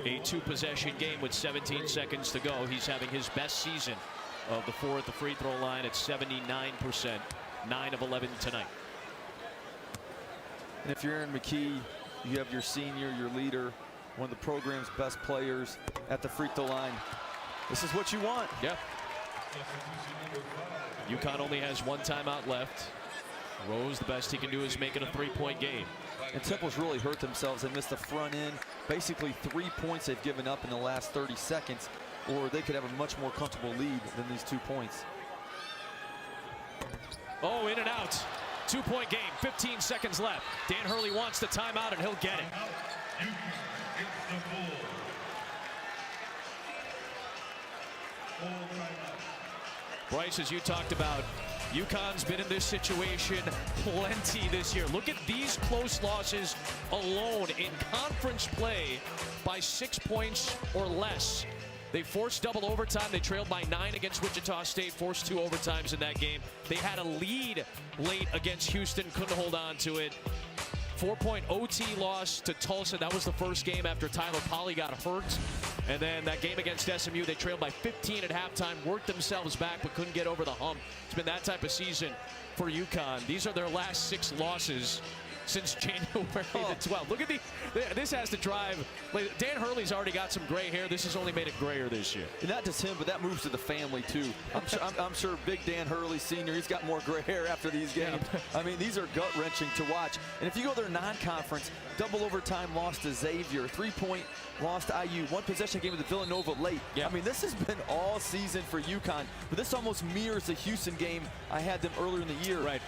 a 2-possession game with 17 seconds to go. He's having his best season of the 4 at the free throw line at 79%, 9 of 11 tonight. And if you're Aaron McKee, you have your senior, your leader, one of the program's best players at the free throw line. This is what you want. Yeah. UConn only has one timeout left. Rose, the best he can do is make it a 3-point game. And Temple's really hurt themselves. They missed the front end. Basically 3 points they've given up in the last 30 seconds, or they could have a much more comfortable lead than these 2 points. Oh, in and out. 2-point game, 15 seconds left. Dan Hurley wants the timeout, and he'll get it. Bryce, as you talked about, UConn's been in this situation plenty this year. Look at these close losses alone in conference play by 6 points or less. They forced double overtime. They trailed by 9 against Wichita State, forced 2 overtimes in that game. They had a lead late against Houston, couldn't hold on to it. 4-point OT loss to Tulsa. That was the first game after Tyler Polley got hurt. And then that game against SMU, they trailed by 15 at halftime, worked themselves back, but couldn't get over the hump. It's been that type of season for UConn. These are their last 6 losses since January the 12th. Look at this has to drive. Dan Hurley's already got some gray hair. This has only made it grayer this year. And not just him, but that moves to the family too. I'm sure Big Dan Hurley Sr., he's got more gray hair after these games. Yeah. I mean, these are gut-wrenching to watch. And if you go their non-conference, double overtime loss to Xavier, 3-point loss to IU, 1 possession game with the Villanova late. Yeah. I mean, this has been all season for UConn, but this almost mirrors the Houston game I had them earlier in the year. Right.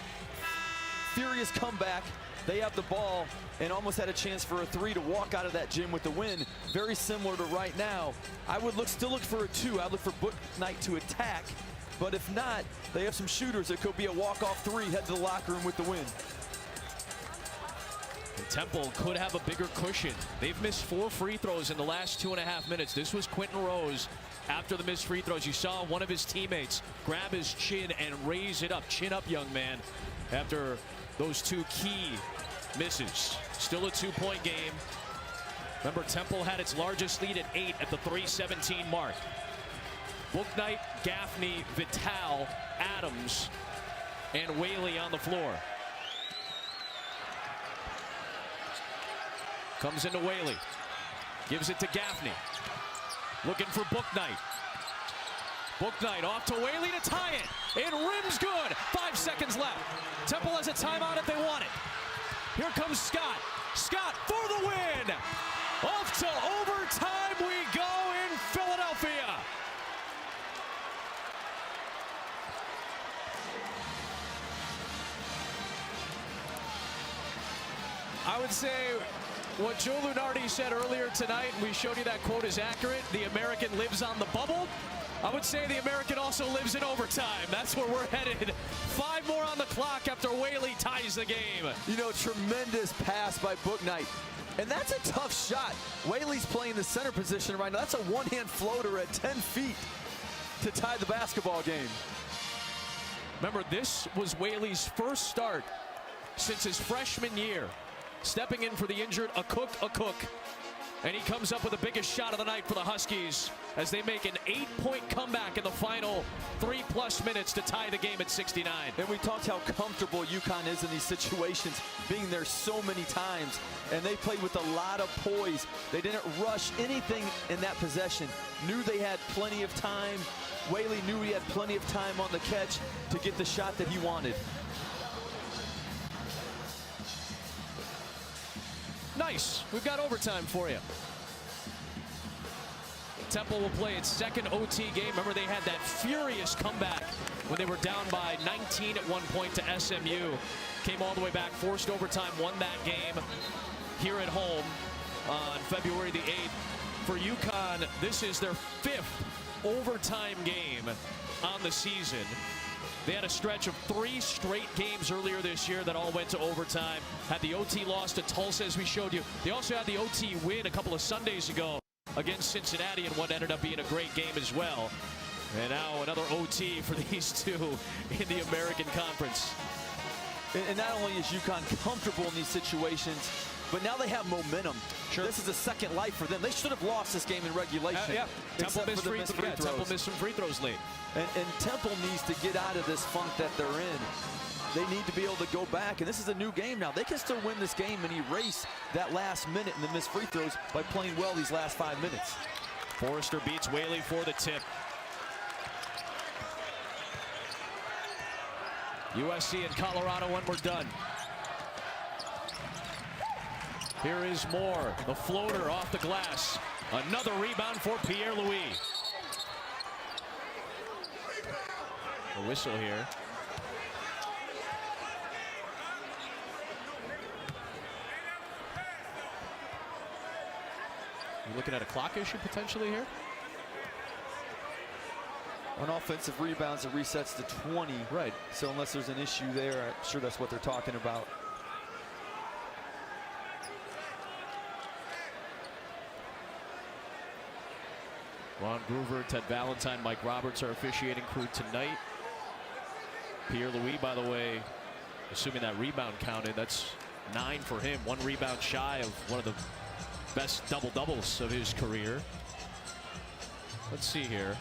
Furious comeback. They have the ball and almost had a chance for a 3 to walk out of that gym with the win. Very similar to right now. I would still look for a 2. I'd look for Book Knight to attack. But if not, they have some shooters. It could be a walk-off 3, head to the locker room with the win. And Temple could have a bigger cushion. They've missed 4 free throws in the last 2.5 minutes. This was Quentin Rose. After the missed free throws, you saw one of his teammates grab his chin and raise it up. Chin up, young man, after those 2 key misses. Still a 2-point game. Remember, Temple had its largest lead at 8 at the 3:17 mark. Bouknight, Gaffney, Vital, Adams, and Whaley on the floor. Comes into Whaley. Gives it to Gaffney. Looking for Bouknight. Bouknight off to Whaley to tie it. It rims good. 5 seconds left. Temple has a timeout if they want it. Here comes Scott. Scott for the win. Off to overtime we go in Philadelphia. I would say what Joe Lunardi said earlier tonight, we showed you that quote is accurate. The American lives on the bubble. I would say the American also lives in overtime. That's where we're headed. 5 more on the clock after Whaley ties the game. You know, tremendous pass by Bouknight. And that's a tough shot. Whaley's playing the center position right now. That's a one-hand floater at 10 feet to tie the basketball game. Remember, this was Whaley's first start since his freshman year. Stepping in for the injured Akok. And he comes up with the biggest shot of the night for the Huskies as they make an 8-point comeback in the final 3+ minutes to tie the game at 69. And we talked how comfortable UConn is in these situations, being there so many times. And they played with a lot of poise. They didn't rush anything in that possession. Knew they had plenty of time. Whaley knew he had plenty of time on the catch to get the shot that he wanted. Nice. We've got overtime for you. Temple will play its second OT game. Remember, they had that furious comeback when they were down by 19 at one point to SMU. Came all the way back, forced overtime, won that game here at home on February the 8th. For UConn, this is their 5th overtime game on the season. They had a stretch of 3 straight games earlier this year that all went to overtime. Had the OT loss to Tulsa, as we showed you. They also had the OT win a couple of Sundays ago against Cincinnati in what ended up being a great game as well. And now another OT for these two in the American Conference. And not only is UConn comfortable in these situations, but now they have momentum. Sure. This is a second life for them. They should have lost this game in regulation. Yeah. Temple except missed for the missed free throws. Temple missed some free throws late. And Temple needs to get out of this funk that they're in. they need to be able to go back, and this is a new game now. They can still win this game and erase that last minute and the missed free throws by playing well these last 5 minutes. Forrester beats Whaley for the tip. USC and Colorado when we're done. Here is Moore, the floater off the glass. Another rebound for Pierre-Louis. A whistle here. You looking at a clock issue potentially here? On offensive rebounds, it resets to 20. Right. So unless there's an issue there, I'm sure that's what they're talking about. Ron Groover, Ted Valentine, Mike Roberts are officiating crew tonight. Pierre-Louis, by the way, assuming that rebound counted, that's 9 for him. 1 rebound shy of one of the best double-doubles of his career. Let's see here.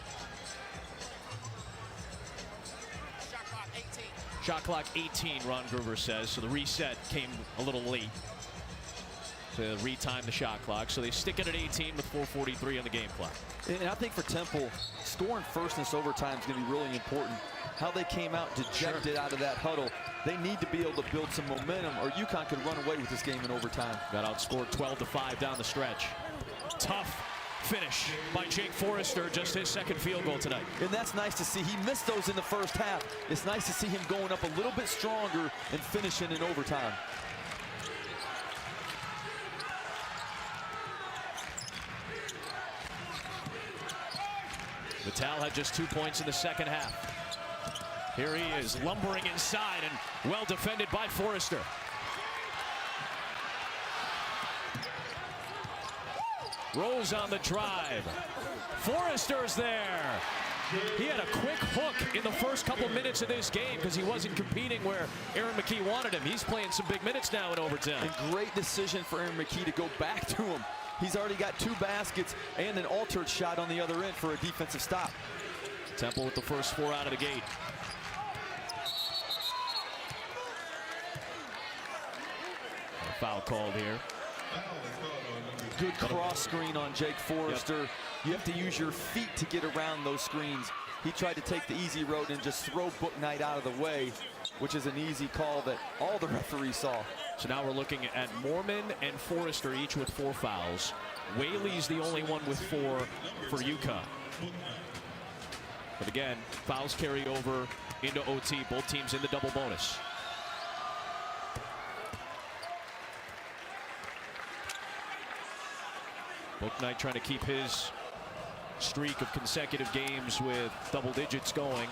Shot clock 18, Ron Groover says. So the reset came a little late to retime the shot clock. So they stick it at 18 with 4:43 on the game clock. And I think for Temple, scoring first in this overtime is going to be really important. How they came out dejected out of that huddle. They need to be able to build some momentum, or UConn could run away with this game in overtime. Got outscored 12-5 down the stretch. Tough finish by Jake Forrester, just his second field goal tonight. And that's nice to see. He missed those in the first half. It's nice to see him going up a little bit stronger and finishing in overtime. Vital had just 2 points in the second half. Here he is, lumbering inside and well defended by Forrester. Rose on the drive. Forrester's there. He had a quick hook in the first couple minutes of this game because he wasn't competing where Aaron McKee wanted him. He's playing some big minutes now in overtime. And great decision for Aaron McKee to go back to him. He's already got 2 baskets and an altered shot on the other end for a defensive stop. Temple with the first 4 out of the gate. A foul called here. Good cross screen on Jake Forrester. Yep. You have to use your feet to get around those screens. He tried to take the easy road and just throw Bouknight out of the way, which is an easy call that all the referees saw. So now we're looking at Moorman and Forrester each with 4 fouls. Whaley's the only one with 4 for UConn. But again, fouls carry over into OT. Both teams in the double bonus. Bouknight trying to keep his streak of consecutive games with double digits going.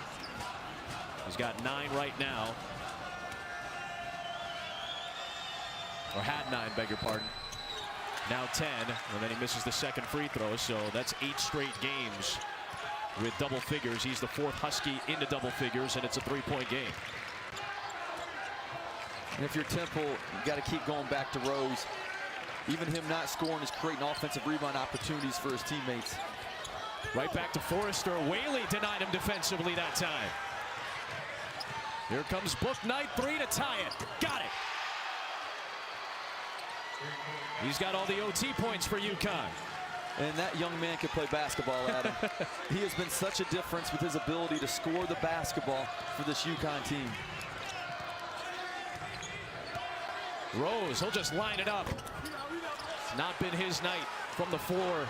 He's got 9 right now. Or had 9, beg your pardon. Now 10, and then he misses the second free throw, so that's 8 straight games with double figures. He's the 4th Husky into double figures, and it's a 3-point game. And if you're Temple, you got to keep going back to Rose. Even him not scoring is creating offensive rebound opportunities for his teammates. Right back to Forrester. Whaley denied him defensively that time. Here comes Bouknight, 3 to tie it. Got it. He's got all the OT points for UConn. And that young man can play basketball, Adam. He has been such a difference with his ability to score the basketball for this UConn team. Rose, he'll just line it up. It's not been his night from the floor.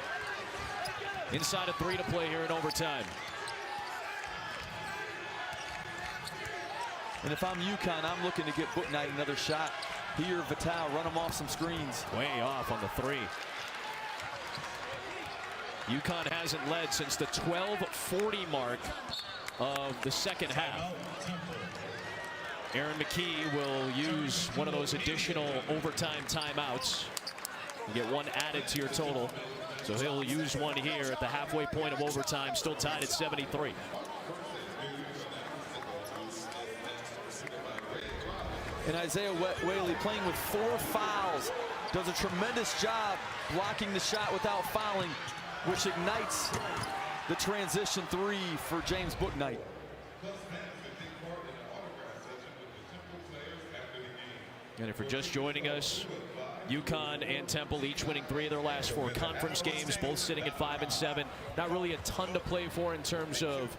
Inside of 3 to play here in overtime. And if I'm UConn, I'm looking to get Bouknight another shot. He or Vital, run him off some screens. Way off on the 3. UConn hasn't led since the 12:40 mark of the second half. Aaron McKee will use one of those additional overtime timeouts. You get 1 added to your total. So he'll use 1 here at the halfway point of overtime, still tied at 73. And Isaiah Whaley playing with 4 fouls. Does a tremendous job blocking the shot without fouling, which ignites the transition 3 for James Bouknight. And if you're just joining us, UConn and Temple each winning 3 of their last 4 conference games, both sitting at 5-7. Not really a ton to play for in terms of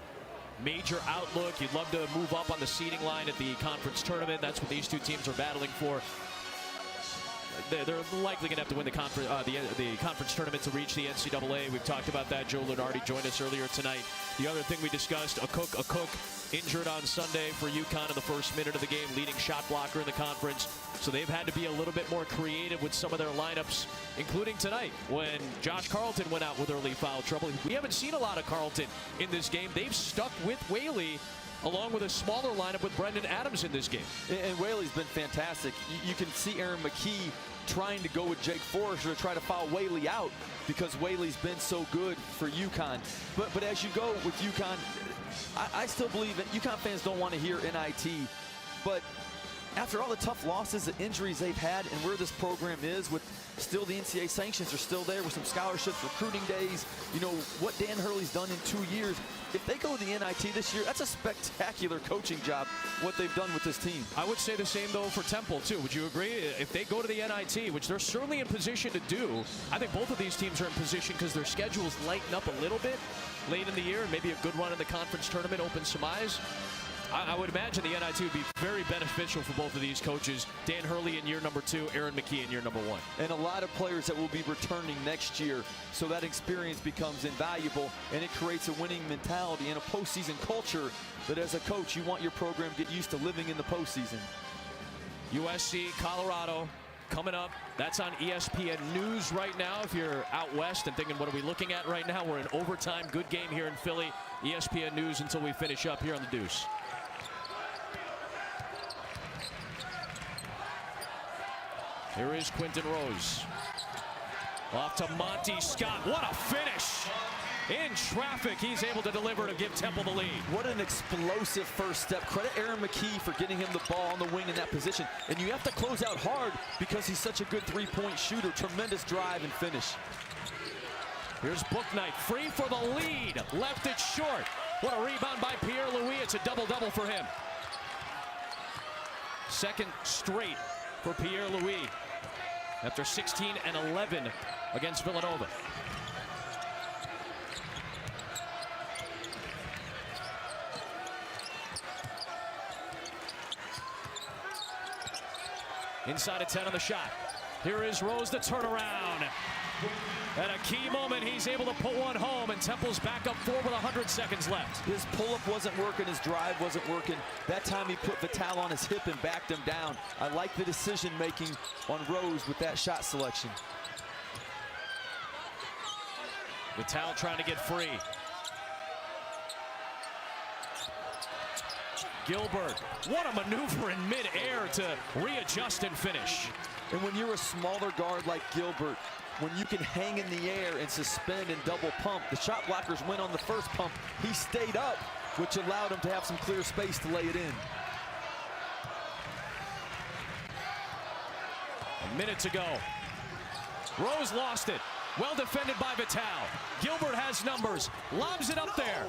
major outlook. You'd love to move up on the seeding line at the conference tournament. That's what these two teams are battling for. They're likely going to have to win the conference tournament to reach the NCAA. We've talked about that. Joe Lunardi joined us earlier tonight. The other thing we discussed, a cook injured on Sunday for UConn in the first minute of the game, leading shot blocker in the conference. So they've had to be a little bit more creative with some of their lineups, including tonight when Josh Carlton went out with early foul trouble. We haven't seen a lot of Carlton in this game. They've stuck with Whaley along with a smaller lineup with Brendan Adams in this game. And Whaley's been fantastic. You can see Aaron McKee trying to go with Jake Forrester to try to foul Whaley out because Whaley's been so good for UConn. But as you go with UConn, I still believe that UConn fans don't want to hear NIT. But after all the tough losses, the injuries they've had, and where this program is with still the NCAA sanctions are still there with some scholarships, recruiting days, you know, what Dan Hurley's done in 2 years. If they go to the NIT this year, that's a spectacular coaching job, what they've done with this team. I would say the same, though, for Temple, too. Would you agree? If they go to the NIT, which they're certainly in position to do, I think both of these teams are in position because their schedules lighten up a little bit late in the year. Maybe a good run in the conference tournament opens some eyes. I would imagine the NIT would be very beneficial for both of these coaches. Dan Hurley in year number 2, Aaron McKee in year number 1. And a lot of players that will be returning next year, so that experience becomes invaluable, and it creates a winning mentality and a postseason culture that as a coach, you want your program to get used to living in the postseason. USC, Colorado, coming up. That's on ESPN News right now. If you're out west and thinking, what are we looking at right now? We're in overtime. Good game here in Philly. ESPN News until we finish up here on the Deuce. Here is Quentin Rose. Off to Monty Scott. What a finish. In traffic, he's able to deliver to give Temple the lead. What an explosive first step. Credit Aaron McKee for getting him the ball on the wing in that position. And you have to close out hard because he's such a good three-point shooter. Tremendous drive and finish. Here's Bouknight, free for the lead. Left it short. What a rebound by Pierre-Louis. It's a double-double for him. Second straight for Pierre-Louis after 16 and 11 against Villanova. Inside of 10 on the shot. Here is Rose, the turnaround. At a key moment, he's able to put one home, and Temple's back up 4 with 100 seconds left. His pull-up wasn't working, his drive wasn't working. That time he put Vital on his hip and backed him down. I like the decision-making on Rose with that shot selection. Vital trying to get free. Gilbert, what a maneuver in mid-air to readjust and finish. And when you're a smaller guard like Gilbert, when you can hang in the air and suspend and double pump, the shot blockers went on the first pump. He stayed up, which allowed him to have some clear space to lay it in. A minute to go. Rose lost it. Well defended by Vital. Gilbert has numbers. Lobs it up there.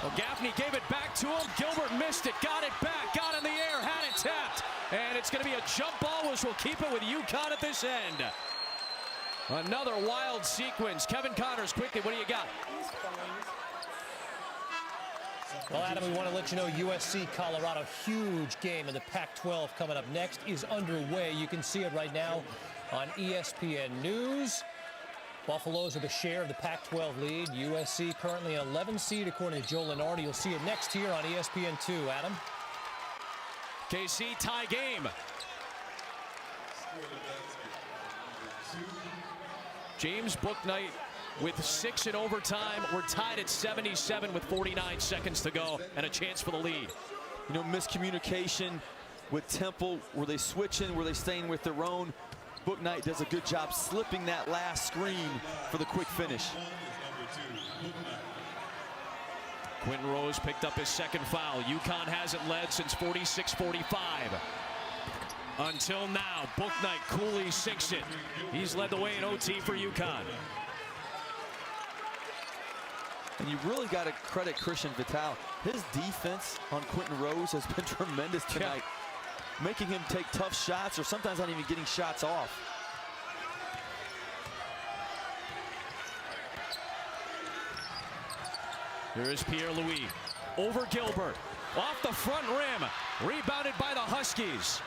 Well, Gaffney gave it back to him. Gilbert missed it. Got it back. Got in the air. Had it tapped. And it's going to be a jump ball, which will keep it with UConn at this end. Another wild sequence. Kevin Connors, quickly, what do you got? Well, Adam, we want to let you know USC Colorado, huge game in the Pac-12 coming up next is underway. You can see it right now on ESPN News. Buffaloes are the share of the Pac-12 lead. USC currently an 11 seed according to Joe Lunardi. You'll see it next here on ESPN2. Adam. KC tie game. James Bouknight with 6 in overtime. We're tied at 77 with 49 seconds to go and a chance for the lead. You know, miscommunication with Temple. Were they switching? Were they staying with their own? Bouknight does a good job slipping that last screen for the quick finish. Quentin Rose picked up his second foul. UConn hasn't led since 46-45. Until now, Bouknight coolly sinks it. He's led the way in OT for UConn. And you really got to credit Christian Vital. His defense on Quentin Rose has been tremendous tonight. making him take tough shots or sometimes not even getting shots off. Here is Pierre-Louis over Gilbert, off the front rim, rebounded by the Huskies.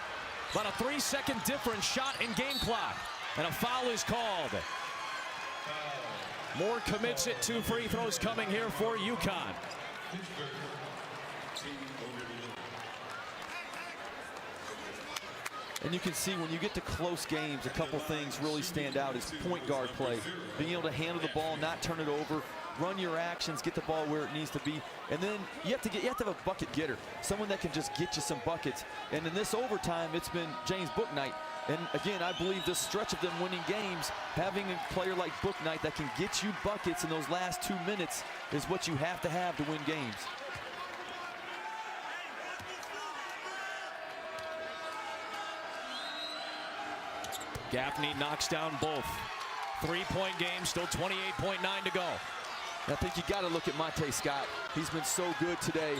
About a 3-second difference, shot in game clock, and a foul is called. Moore commits it. 2 free throws coming here for UConn. And you can see when you get to close games, a couple things really stand out is point guard play. Being able to handle the ball, not turn it over, run your actions, get the ball where it needs to be. And then you have to have a bucket getter, someone that can just get you some buckets. And in this overtime, it's been James Bouknight. And again, I believe this stretch of them winning games, having a player like Bouknight that can get you buckets in those last 2 minutes is what you have to win games. Gaffney knocks down both. 3-point game, still 28.9 to go. I think you got to look at Monte Scott. He's been so good today.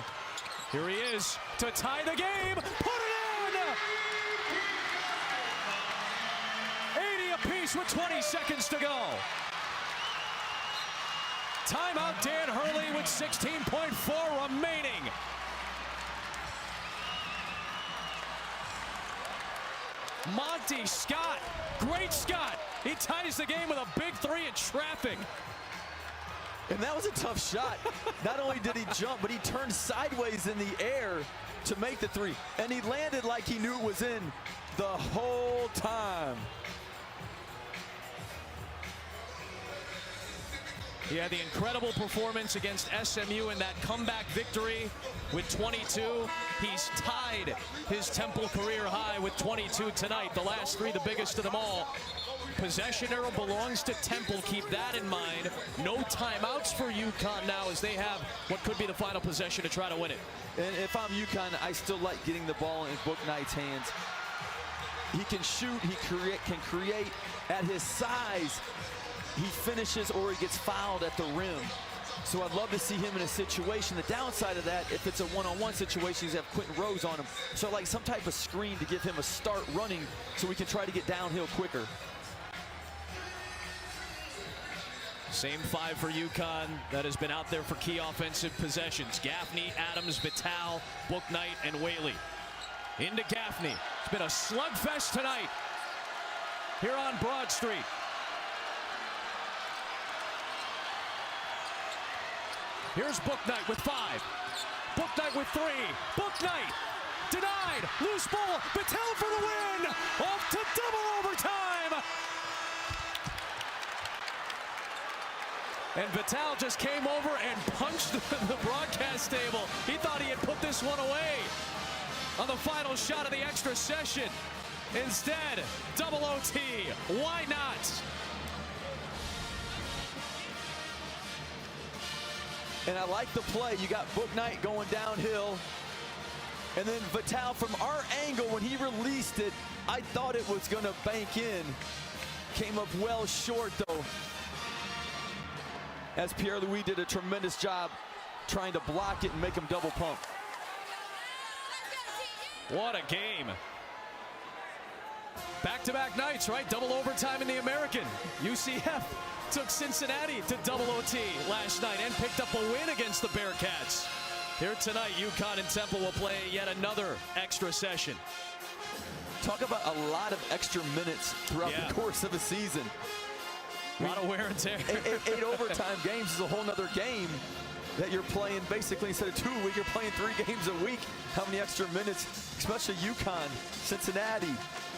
Here he is to tie the game. Put it in! 80 apiece with 20 seconds to go. Timeout, Dan Hurley with 16.4 remaining. Monte Scott, great Scott. He ties the game with a big 3 in traffic. And that was a tough shot. Not only did he jump, but he turned sideways in the air to make the 3. And he landed like he knew it was in the whole time. He had the incredible performance against SMU in that comeback victory with 22. He's tied his Temple career high with 22 tonight. The last 3, the biggest of them all. Possession arrow belongs to Temple. Keep that in mind. No timeouts for UConn now as they have what could be the final possession to try to win it. And if I'm UConn, I still like getting the ball in Bouknight's hands. He can shoot, he can create at his size. He finishes or he gets fouled at the rim. So I'd love to see him in a situation. The downside of that, if it's a one-on-one situation, he's have Quentin Rose on him. So like some type of screen to give him a start running so we can try to get downhill quicker. Same 5 for UConn that has been out there for key offensive possessions. Gaffney, Adams, Vital, Bouknight, and Whaley. Into Gaffney. It's been a slugfest tonight here on Broad Street. Here's Bouknight with 5. Bouknight with 3. Bouknight denied. Loose ball. Vital for the win. Off to double overtime. And Vital just came over and punched the broadcast table. He thought he had put this one away on the final shot of the extra session. Instead, double OT. Why not? And I like the play. You got Bouknight going downhill. And then Vital from our angle, when he released it, I thought it was going to bank in. Came up well short, though. As Pierre-Louis did a tremendous job trying to block it and make him double pump. What a game. Back-to-back nights, right? Double overtime in the American. UCF took Cincinnati to double OT last night and picked up a win against the Bearcats. Here tonight, UConn and Temple will play yet another extra session. Talk about a lot of extra minutes throughout the course of a season. A lot of wear and tear. Eight overtime games is a whole nother game that you're playing. Basically, instead of 2 a week, you're playing 3 games a week. How many extra minutes, especially UConn, Cincinnati,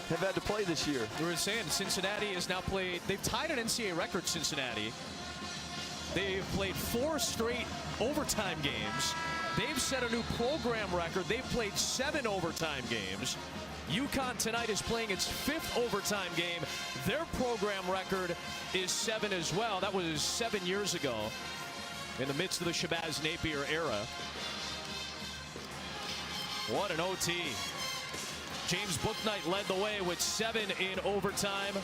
have had to play this year? We were saying Cincinnati has now played, they've tied an NCAA record, Cincinnati. They've played 4 straight overtime games. They've set a new program record. They've played 7 overtime games. UConn tonight is playing its 5th overtime game. Their program record is 7 as well. That was 7 years ago in the midst of the Shabazz Napier era. What an OT. James Bouknight led the way with 7 in overtime.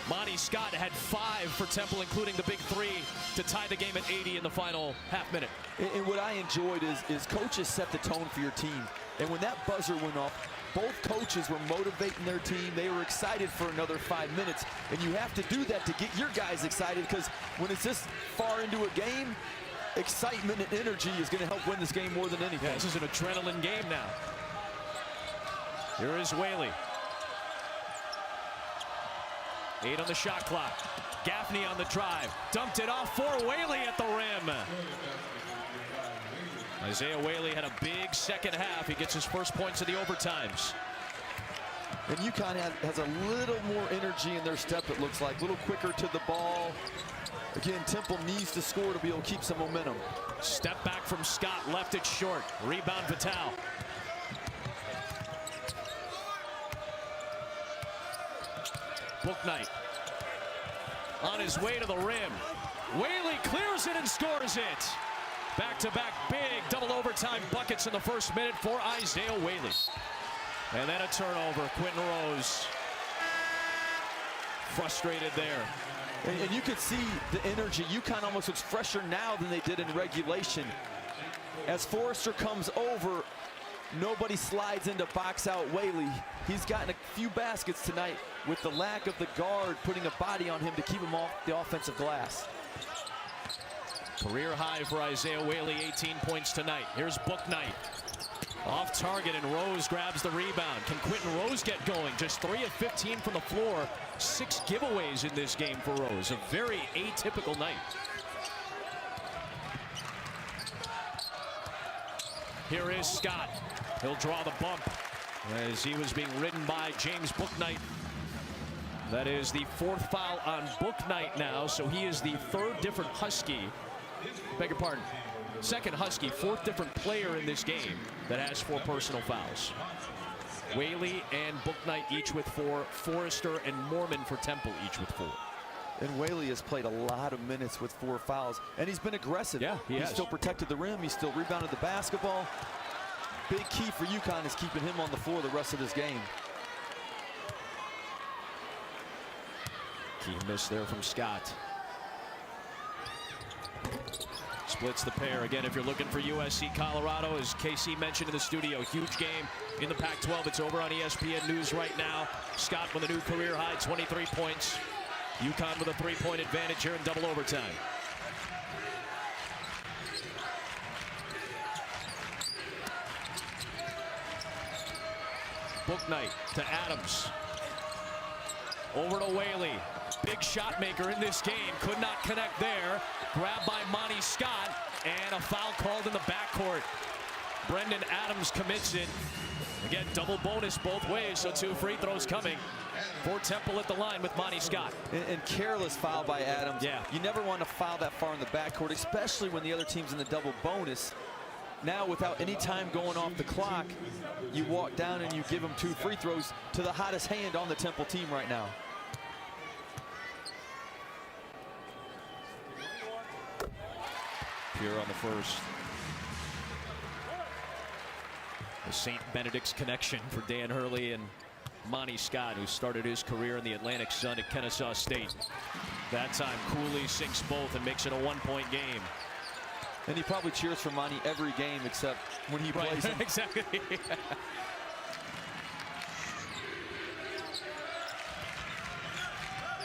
Monte Scott had 5 for Temple, including the big 3 to tie the game at 80 in the final half minute. And what I enjoyed is coaches set the tone for your team. And when that buzzer went off, both coaches were motivating their team. They were excited for another 5 minutes. And you have to do that to get your guys excited, because when it's this far into a game, excitement and energy is going to help win this game more than anything. Yeah, this is an adrenaline game now. Here is Whaley. 8 on the shot clock. Gaffney on the drive. Dumped it off for Whaley at the rim. Isaiah Whaley had a big second half. He gets his first points of the overtimes. And UConn has a little more energy in their step, it looks like. A little quicker to the ball. Again, Temple needs to score to be able to keep some momentum. Step back from Scott, left it short. Rebound Vital. Bouknight on his way to the rim. Whaley clears it and scores it. Back-to-back big double overtime buckets in the first minute for Isaiah Whaley. And then a turnover. Quentin Rose frustrated there. And you could see the energy. UConn almost looks fresher now than they did in regulation. As Forrester comes over, nobody slides into box out Whaley. He's gotten a few baskets tonight with the lack of the guard putting a body on him to keep him off the offensive glass. Career high for Isaiah Whaley, 18 points tonight. Here's Bouknight. Off target, and Rose grabs the rebound. Can Quentin Rose get going? Just 3 of 15 from the floor. 6 giveaways in this game for Rose. A very atypical night. Here is Scott. He'll draw the bump as he was being ridden by James Bouknight. That is the 4th foul on Bouknight now, so he is the 3rd different Husky. Beg your pardon. 2nd Husky, 4th different player in this game that has 4 personal fouls. Whaley and Bouknight each with 4. Forrester and Mormon for Temple each with 4. And Whaley has played a lot of minutes with 4 fouls, and he's been aggressive. Yeah, he's still protected the rim. He's still rebounded the basketball. Big key for UConn is keeping him on the floor the rest of this game. Key miss there from Scott. Splits the pair. Again, if you're looking for USC Colorado, as KC mentioned in the studio, huge game in the Pac-12. It's over on ESPN News right now. Scott with a new career high, 23 points. UConn with a 3-point advantage here in double overtime. Bouknight to Adams. Over to Whaley. Big shot maker in this game. Could not connect there. Grabbed by Monty Scott. And a foul called in the backcourt. Brendan Adams commits it. Again, double bonus both ways, so 2 free throws coming for Temple at the line with Monty Scott. And careless foul by Adams. Yeah. You never want to foul that far in the backcourt, especially when the other team's in the double bonus. Now, without any time going off the clock, you walk down and you give them 2 free throws to the hottest hand on the Temple team right now. Here on the first. The St. Benedict's connection for Dan Hurley and Monty Scott, who started his career in the Atlantic Sun at Kennesaw State. That time, Cooley sinks both and makes it a 1-point game. And he probably cheers for Monty every game except when he plays him. Exactly.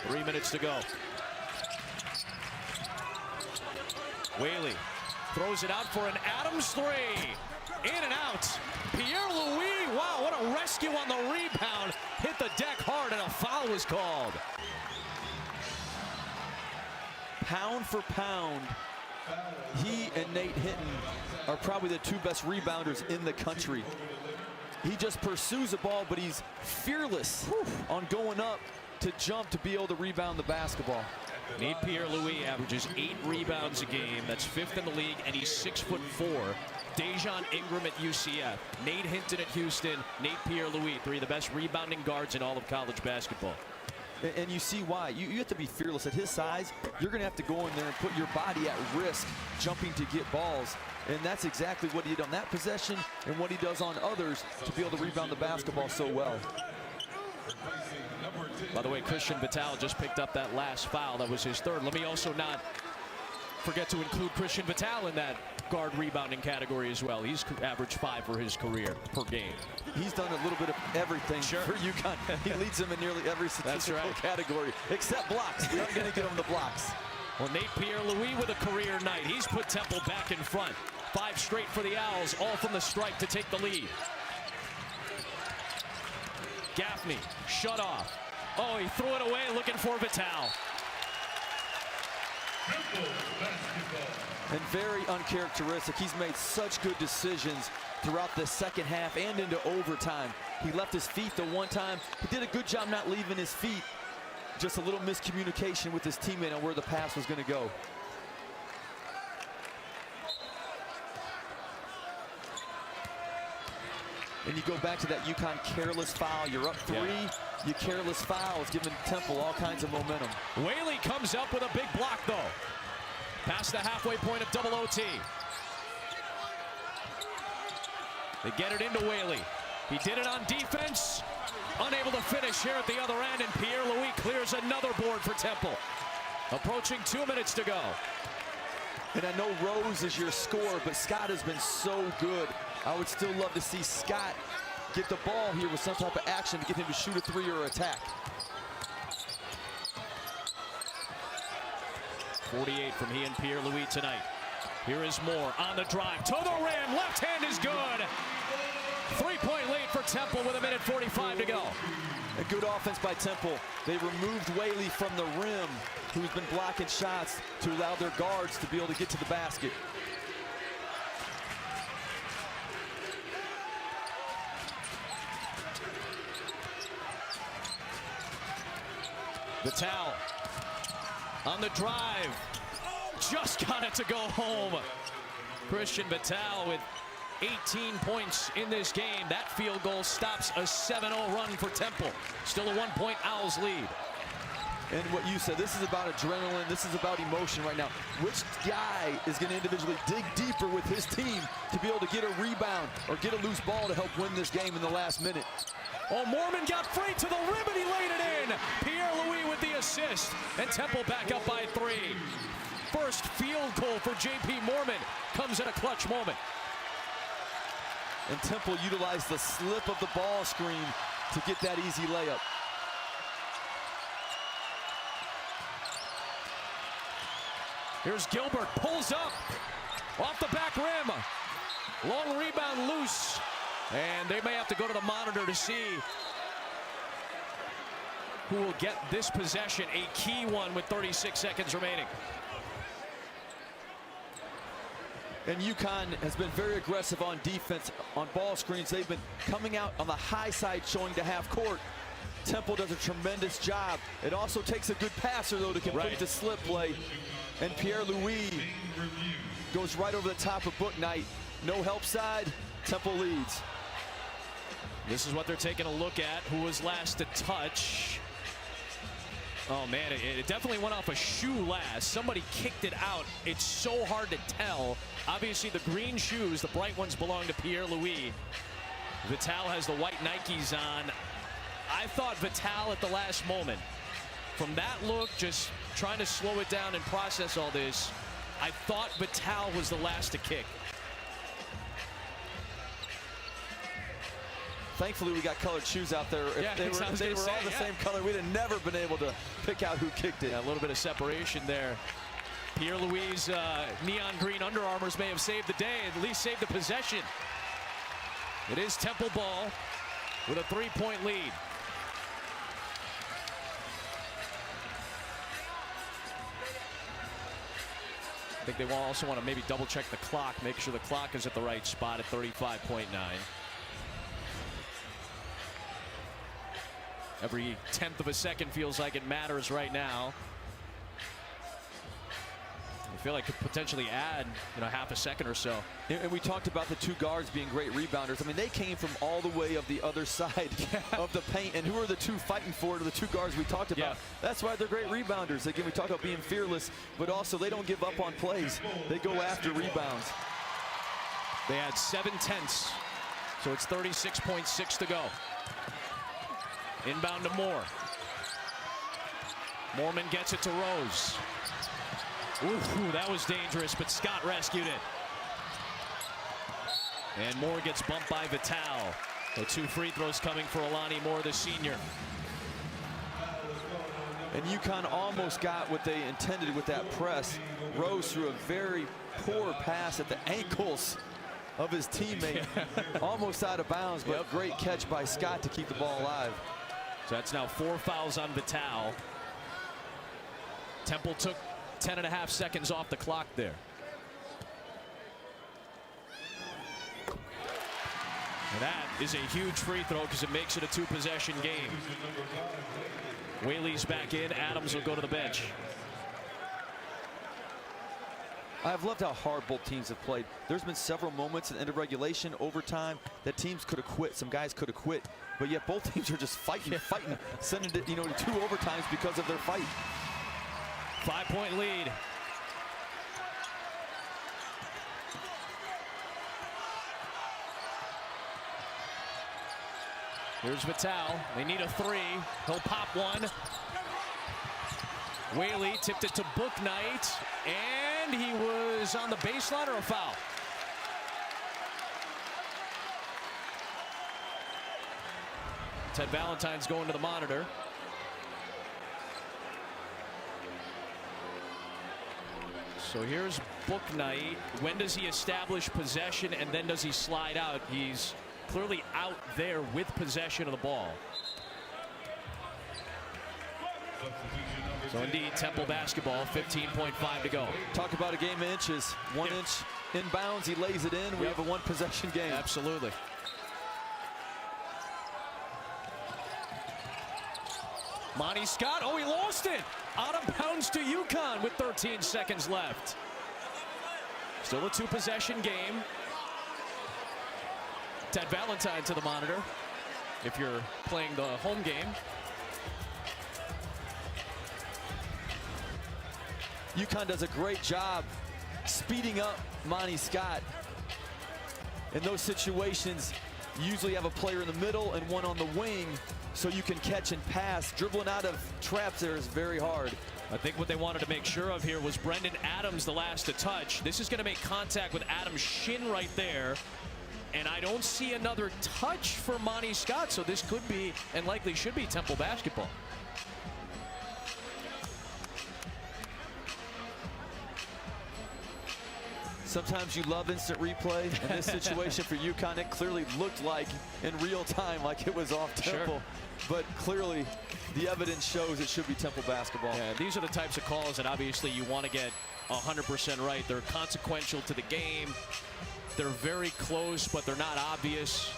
3 minutes to go. Whaley throws it out for an Adams 3. In and out. Pierre-Louis, wow, what a rescue on the rebound. Hit the deck hard and a foul was called. Pound for pound, he and Nate Hinton are probably the 2 best rebounders in the country. He just pursues the ball, but he's fearless on going up to jump to be able to rebound the basketball. Nate Pierre-Louis averages 8 rebounds a game. That's 5th in the league, and he's 6'4". Dejon Ingram at UCF, Nate Hinton at Houston, Nate Pierre-Louis, 3 of the best rebounding guards in all of college basketball. And you see why. You have to be fearless. At his size, you're going to have to go in there and put your body at risk jumping to get balls. And that's exactly what he did on that possession and what he does on others to be able to rebound the basketball so well. By the way, Christian Vital just picked up that last foul. That was his 3rd. Let me also not forget to include Christian Vital in that guard rebounding category as well. He's averaged 5 for his career per game. He's done a little bit of everything for UConn. He leads them in nearly every statistical category, except blocks. We aren't going to get him the blocks. Well, Nate Pierre-Louis with a career night. He's put Temple back in front. 5 straight for the Owls, all from the stripe to take the lead. Gaffney, shut off. Oh, he threw it away looking for Vital. And very uncharacteristic. He's made such good decisions throughout the second half and into overtime. He left his feet the one time. He did a good job not leaving his feet. Just a little miscommunication with his teammate on where the pass was going to go. And you go back to that UConn careless foul. You're up 3. You careless fouls, giving Temple all kinds of momentum. Whaley comes up with a big block, though. Past the halfway point of double OT. They get it into Whaley. He did it on defense. Unable to finish here at the other end, and Pierre-Louis clears another board for Temple. Approaching 2 minutes to go. And I know Rose is your scorer, but Scott has been so good. I would still love to see Scott get the ball here with some type of action to get him to shoot a 3 or attack. 48 from he and Pierre-Louis tonight. Here is Moore on the drive to the rim. Left hand is good. 3-point lead for Temple with 1:45 to go. A good offense by Temple. They removed Whaley from the rim, who's been blocking shots, to allow their guards to be able to get to the basket. Vital on the drive. Just got it to go home. Christian Vital with 18 points in this game. That field goal stops a 7-0 run for Temple. Still a 1-point Owls lead. And what you said, this is about adrenaline. This is about emotion right now. Which guy is going to individually dig deeper with his team to be able to get a rebound or get a loose ball to help win this game in the last minute? Oh, Mormon got free to the rim and he laid it in. Pierre-Louis with the assist, and Temple back up by 3. First field goal for J.P. Mormon comes at a clutch moment. And Temple utilized the slip of the ball screen to get that easy layup. Here's Gilbert, pulls up, off the back rim. Long rebound loose, and they may have to go to the monitor to see who will get this possession, a key one with 36 seconds remaining. And UConn has been very aggressive on defense, on ball screens. They've been coming out on the high side, showing to half court. Temple does a tremendous job. It also takes a good passer, though, to complete the slip play. And Pierre-Louis goes right over the top of Book Knight. No help side. Temple leads. This is what they're taking a look at. Who was last to touch? Oh, man, it definitely went off a shoe last. Somebody kicked it out. It's so hard to tell. Obviously, the green shoes, the bright ones, belong to Pierre-Louis. Vital has the white Nikes on. I thought Vital at the last moment, from that look, just trying to slow it down and process all this, I thought Vital was the last to kick. Thankfully, we got colored shoes out there. If they were all the same color, we'd have never been able to pick out who kicked it. Yeah, a little bit of separation there. Pierre-Louis' neon green Under Armours may have saved the day, at least saved the possession. It is Temple ball with a 3-point lead. I think they also want to maybe double check the clock, make sure the clock is at the right spot at 35.9. Every 1/10 of a second feels like it matters right now. I feel like could potentially add, half a second or so. And we talked about the 2 guards being great rebounders. I mean, they came from all the way of the other side of the paint. And who are the 2 fighting for it, are the 2 guards we talked about. That's why they're great rebounders. Again, we talked about being fearless, but also they don't give up on plays. They go after rebounds. They had 7/10, so it's 36.6 to go. Inbound to Moore. Mormon gets it to Rose. Ooh, that was dangerous, but Scott rescued it. And Moore gets bumped by Vital. The 2 free throws coming for Alani Moore, the senior. And UConn almost got what they intended with that press. Rose threw a very poor pass at the ankles of his teammate. Almost out of bounds, but great catch by Scott to keep the ball alive. So that's now 4 fouls on Vital. Temple took 10.5 seconds off the clock there. And that is a huge free throw because it makes it a 2-possession game. Whaley's back in. Adams will go to the bench. I've loved how hard both teams have played. There's been several moments in the end of regulation, overtime, that teams could have quit. Some guys could have quit, but yet both teams are just fighting, sending it, to 2 overtimes because of their fight. 5-point lead. Here's Vital. They need a 3. He'll pop one. Whaley tipped it to Booknight, and he was on the baseline, or a foul? Ted Valentine's going to the monitor. So here's Booknight. When does he establish possession, and then does he slide out? He's clearly out there with possession of the ball. So indeed, Temple basketball, 15.5 to go. Talk about a game of inches. 1 inch inbounds, he lays it in. We have a 1-possession game. Absolutely. Monty Scott, oh, he lost it. Out of bounds to UConn with 13 seconds left. Still a 2-possession game. Ted Valentine to the monitor if you're playing the home game. UConn does a great job speeding up Monty Scott. In those situations, you usually have a player in the middle and one on the wing, so you can catch and pass. Dribbling out of traps there is very hard. I think what they wanted to make sure of here was Brendan Adams the last to touch. This is going to make contact with Adams' shin right there. And I don't see another touch for Monty Scott, so this could be, and likely should be, Temple basketball. Sometimes you love instant replay. In this situation for UConn, it clearly looked like in real time like it was off Temple. Sure. But clearly the evidence shows it should be Temple basketball. Yeah, these are the types of calls that obviously you want to get 100% right. They're consequential to the game. They're very close, but they're not obvious.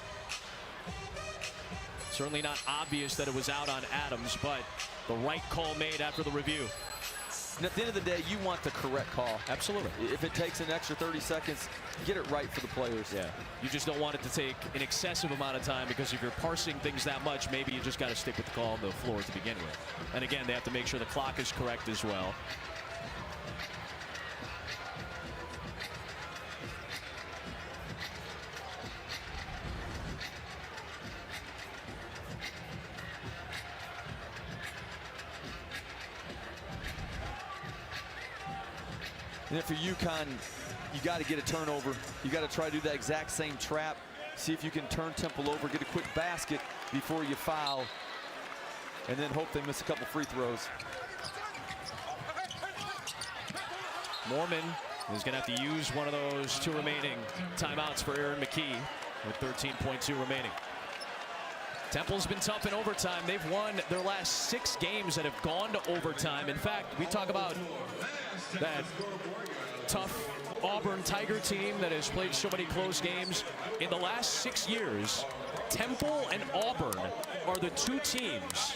Certainly not obvious that it was out on Adams, but the right call made after the review. And at the end of the day, you want the correct call. Absolutely. If it takes an extra 30 seconds, get it right for the players. Yeah. You just don't want it to take an excessive amount of time, because if you're parsing things that much, maybe you just got to stick with the call on the floor to begin with. And again, they have to make sure the clock is correct as well. And then for UConn, you got to get a turnover. You got to try to do that exact same trap. See if you can turn Temple over, get a quick basket before you foul, and then hope they miss a couple free throws. Mormon is going to have to use one of those 2 remaining timeouts for Aaron McKee with 13.2 remaining. Temple's been tough in overtime. They've won their last 6 games that have gone to overtime. In fact, we talk about that tough Auburn Tiger team that has played so many close games. In the last 6 years, Temple and Auburn are the 2 teams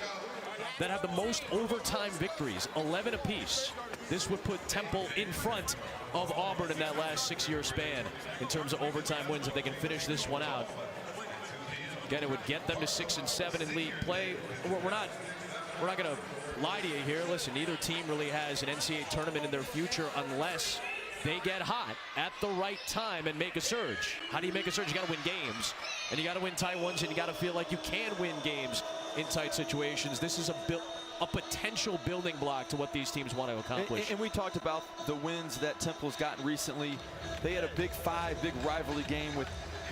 that have the most overtime victories, 11 apiece. This would put Temple in front of Auburn in that last 6-year span in terms of overtime wins if they can finish this one out. Again, it would get them to 6 and 7 in league play. We're not going to lie to you here. Listen, neither team really has an NCAA tournament in their future unless they get hot at the right time and make a surge. How do you make a surge? You got to win games, and you got to win tight ones, and you got to feel like you can win games in tight situations. This is a potential building block to what these teams want to accomplish. And we talked about the wins that Temple's gotten recently. They had a big rivalry game with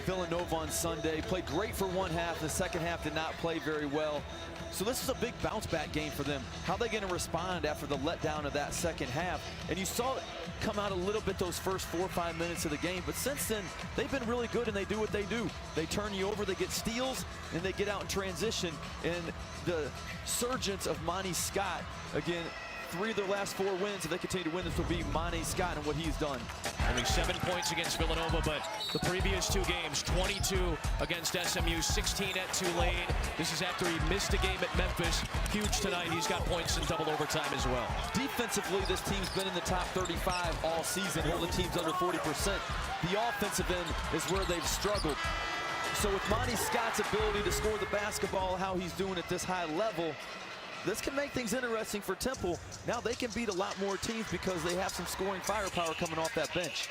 Villanova on Sunday. Played great for one half. The second half did not play very well. So this is a big bounce back game for them. How are they going to respond after the letdown of that second half? And you saw it come out a little bit those first 4 or 5 minutes of the game. But since then, they've been really good, and they do what they do. They turn you over, they get steals, and they get out in transition. And the surgence of Monty Scott, again, 3 of their last 4 wins, if they continue to win, this will be Monty Scott and what he's done. Only 7 points against Villanova, but the previous 2 games, 22 against SMU, 16 at Tulane. This is after he missed a game at Memphis. Huge tonight. He's got points in double overtime as well. Defensively, this team's been in the top 35 all season, holding teams under 40%. The offensive end is where they've struggled. So with Monty Scott's ability to score the basketball, how he's doing at this high level, this can make things interesting for Temple. Now they can beat a lot more teams because they have some scoring firepower coming off that bench.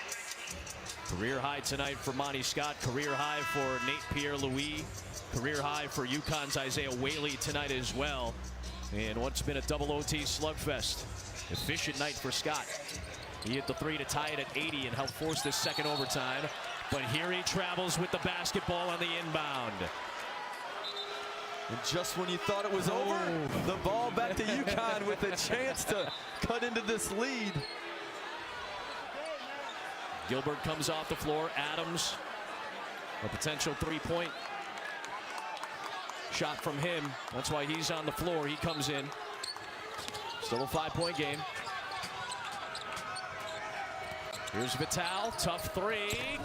Career high tonight for Monty Scott. Career high for Nate Pierre-Louis. Career high for UConn's Isaiah Whaley tonight as well. And what's been a double OT slugfest. Efficient night for Scott. He hit the 3 to tie it at 80 and help force this second overtime. But here he travels with the basketball on the inbound. And just when you thought it was over, the ball back to UConn with a chance to cut into this lead. Gilbert comes off the floor. Adams, a potential 3-point shot from him. That's why he's on the floor. He comes in. Still a 5-point game. Here's Vital, tough 3,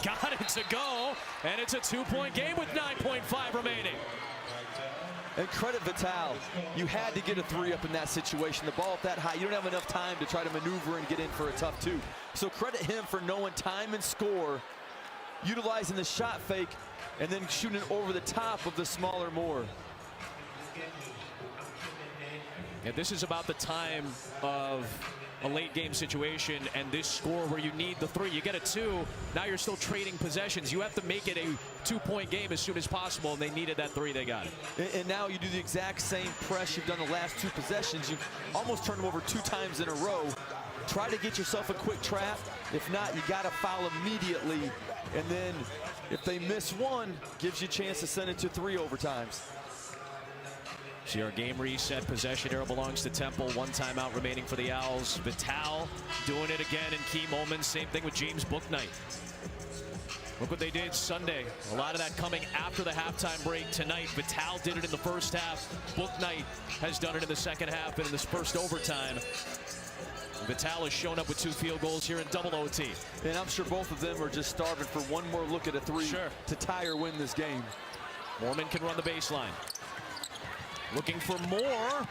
got it to go, and it's a 2-point game with 9.5 remaining. And credit Vital. You had to get a 3 up in that situation. The ball that high, you don't have enough time to try to maneuver and get in for a tough 2. So credit him for knowing time and score, utilizing the shot fake, and then shooting over the top of the smaller Moore. And this is about the time of a late game situation and this score where you need the 3. You get a 2, now you're still trading possessions. You have to make it a 2-point game as soon as possible, and they needed that 3. They got it. And now you do the exact same press you've done the last 2 possessions. You've almost turned them over 2 times in a row. Try to get yourself a quick trap. If not, you got to foul immediately. And then if they miss 1, gives you a chance to send it to 3 overtimes. See our game reset. Possession arrow belongs to Temple. 1 timeout remaining for the Owls. Vital doing it again in key moments. Same thing with James Bouknight. Look what they did Sunday. A lot of that coming after the halftime break tonight. Vital did it in the first half. Bouknight has done it in the second half and in this first overtime. Vital has shown up with 2 field goals here in double OT. And I'm sure both of them are just starving for one more look at a 3 to tie or win this game. Mormon can run the baseline. Looking for more.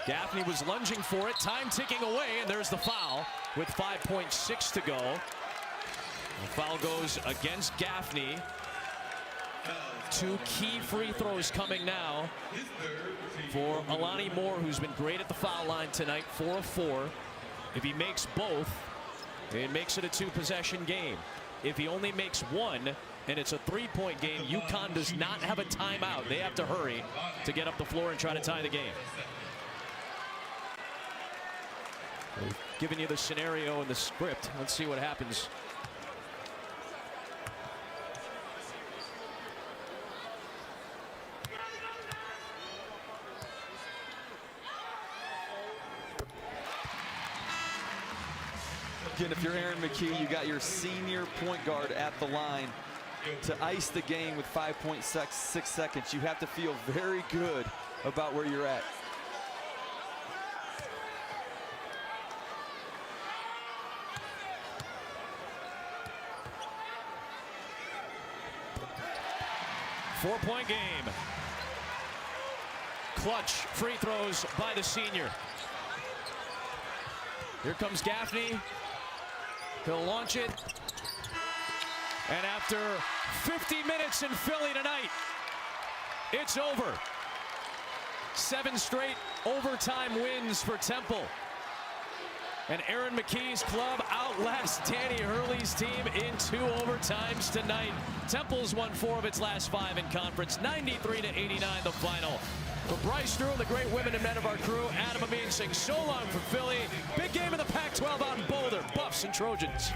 Gaffney was lunging for it. Time ticking away, and there's the foul with 5.6 to go. The foul goes against Gaffney. 2 key free throws coming now for Alani Moore, who's been great at the foul line tonight, 4 of 4. If he makes both, it makes it a 2-possession game. If he only makes 1, and it's a 3-point game, UConn does not have a timeout. They have to hurry to get up the floor and try to tie the game. We've given you the scenario and the script. Let's see what happens. Again, if you're Aaron McKee, you got your senior point guard at the line to ice the game with 5.6 seconds. You have to feel very good about where you're at. Four-point game. Clutch free throws by the senior. Here comes Gaffney. He'll launch it. And after 50 minutes in Philly tonight, it's over. 7 straight overtime wins for Temple. And Aaron McKee's club outlasts Danny Hurley's team in 2 overtimes tonight. Temple's won 4 of its last 5 in conference, 93-89 the final. For Bryce Drew and the great women and men of our crew, Adam Amin saying so long for Philly. Big game in the Pac-12 out in Boulder, Buffs and Trojans.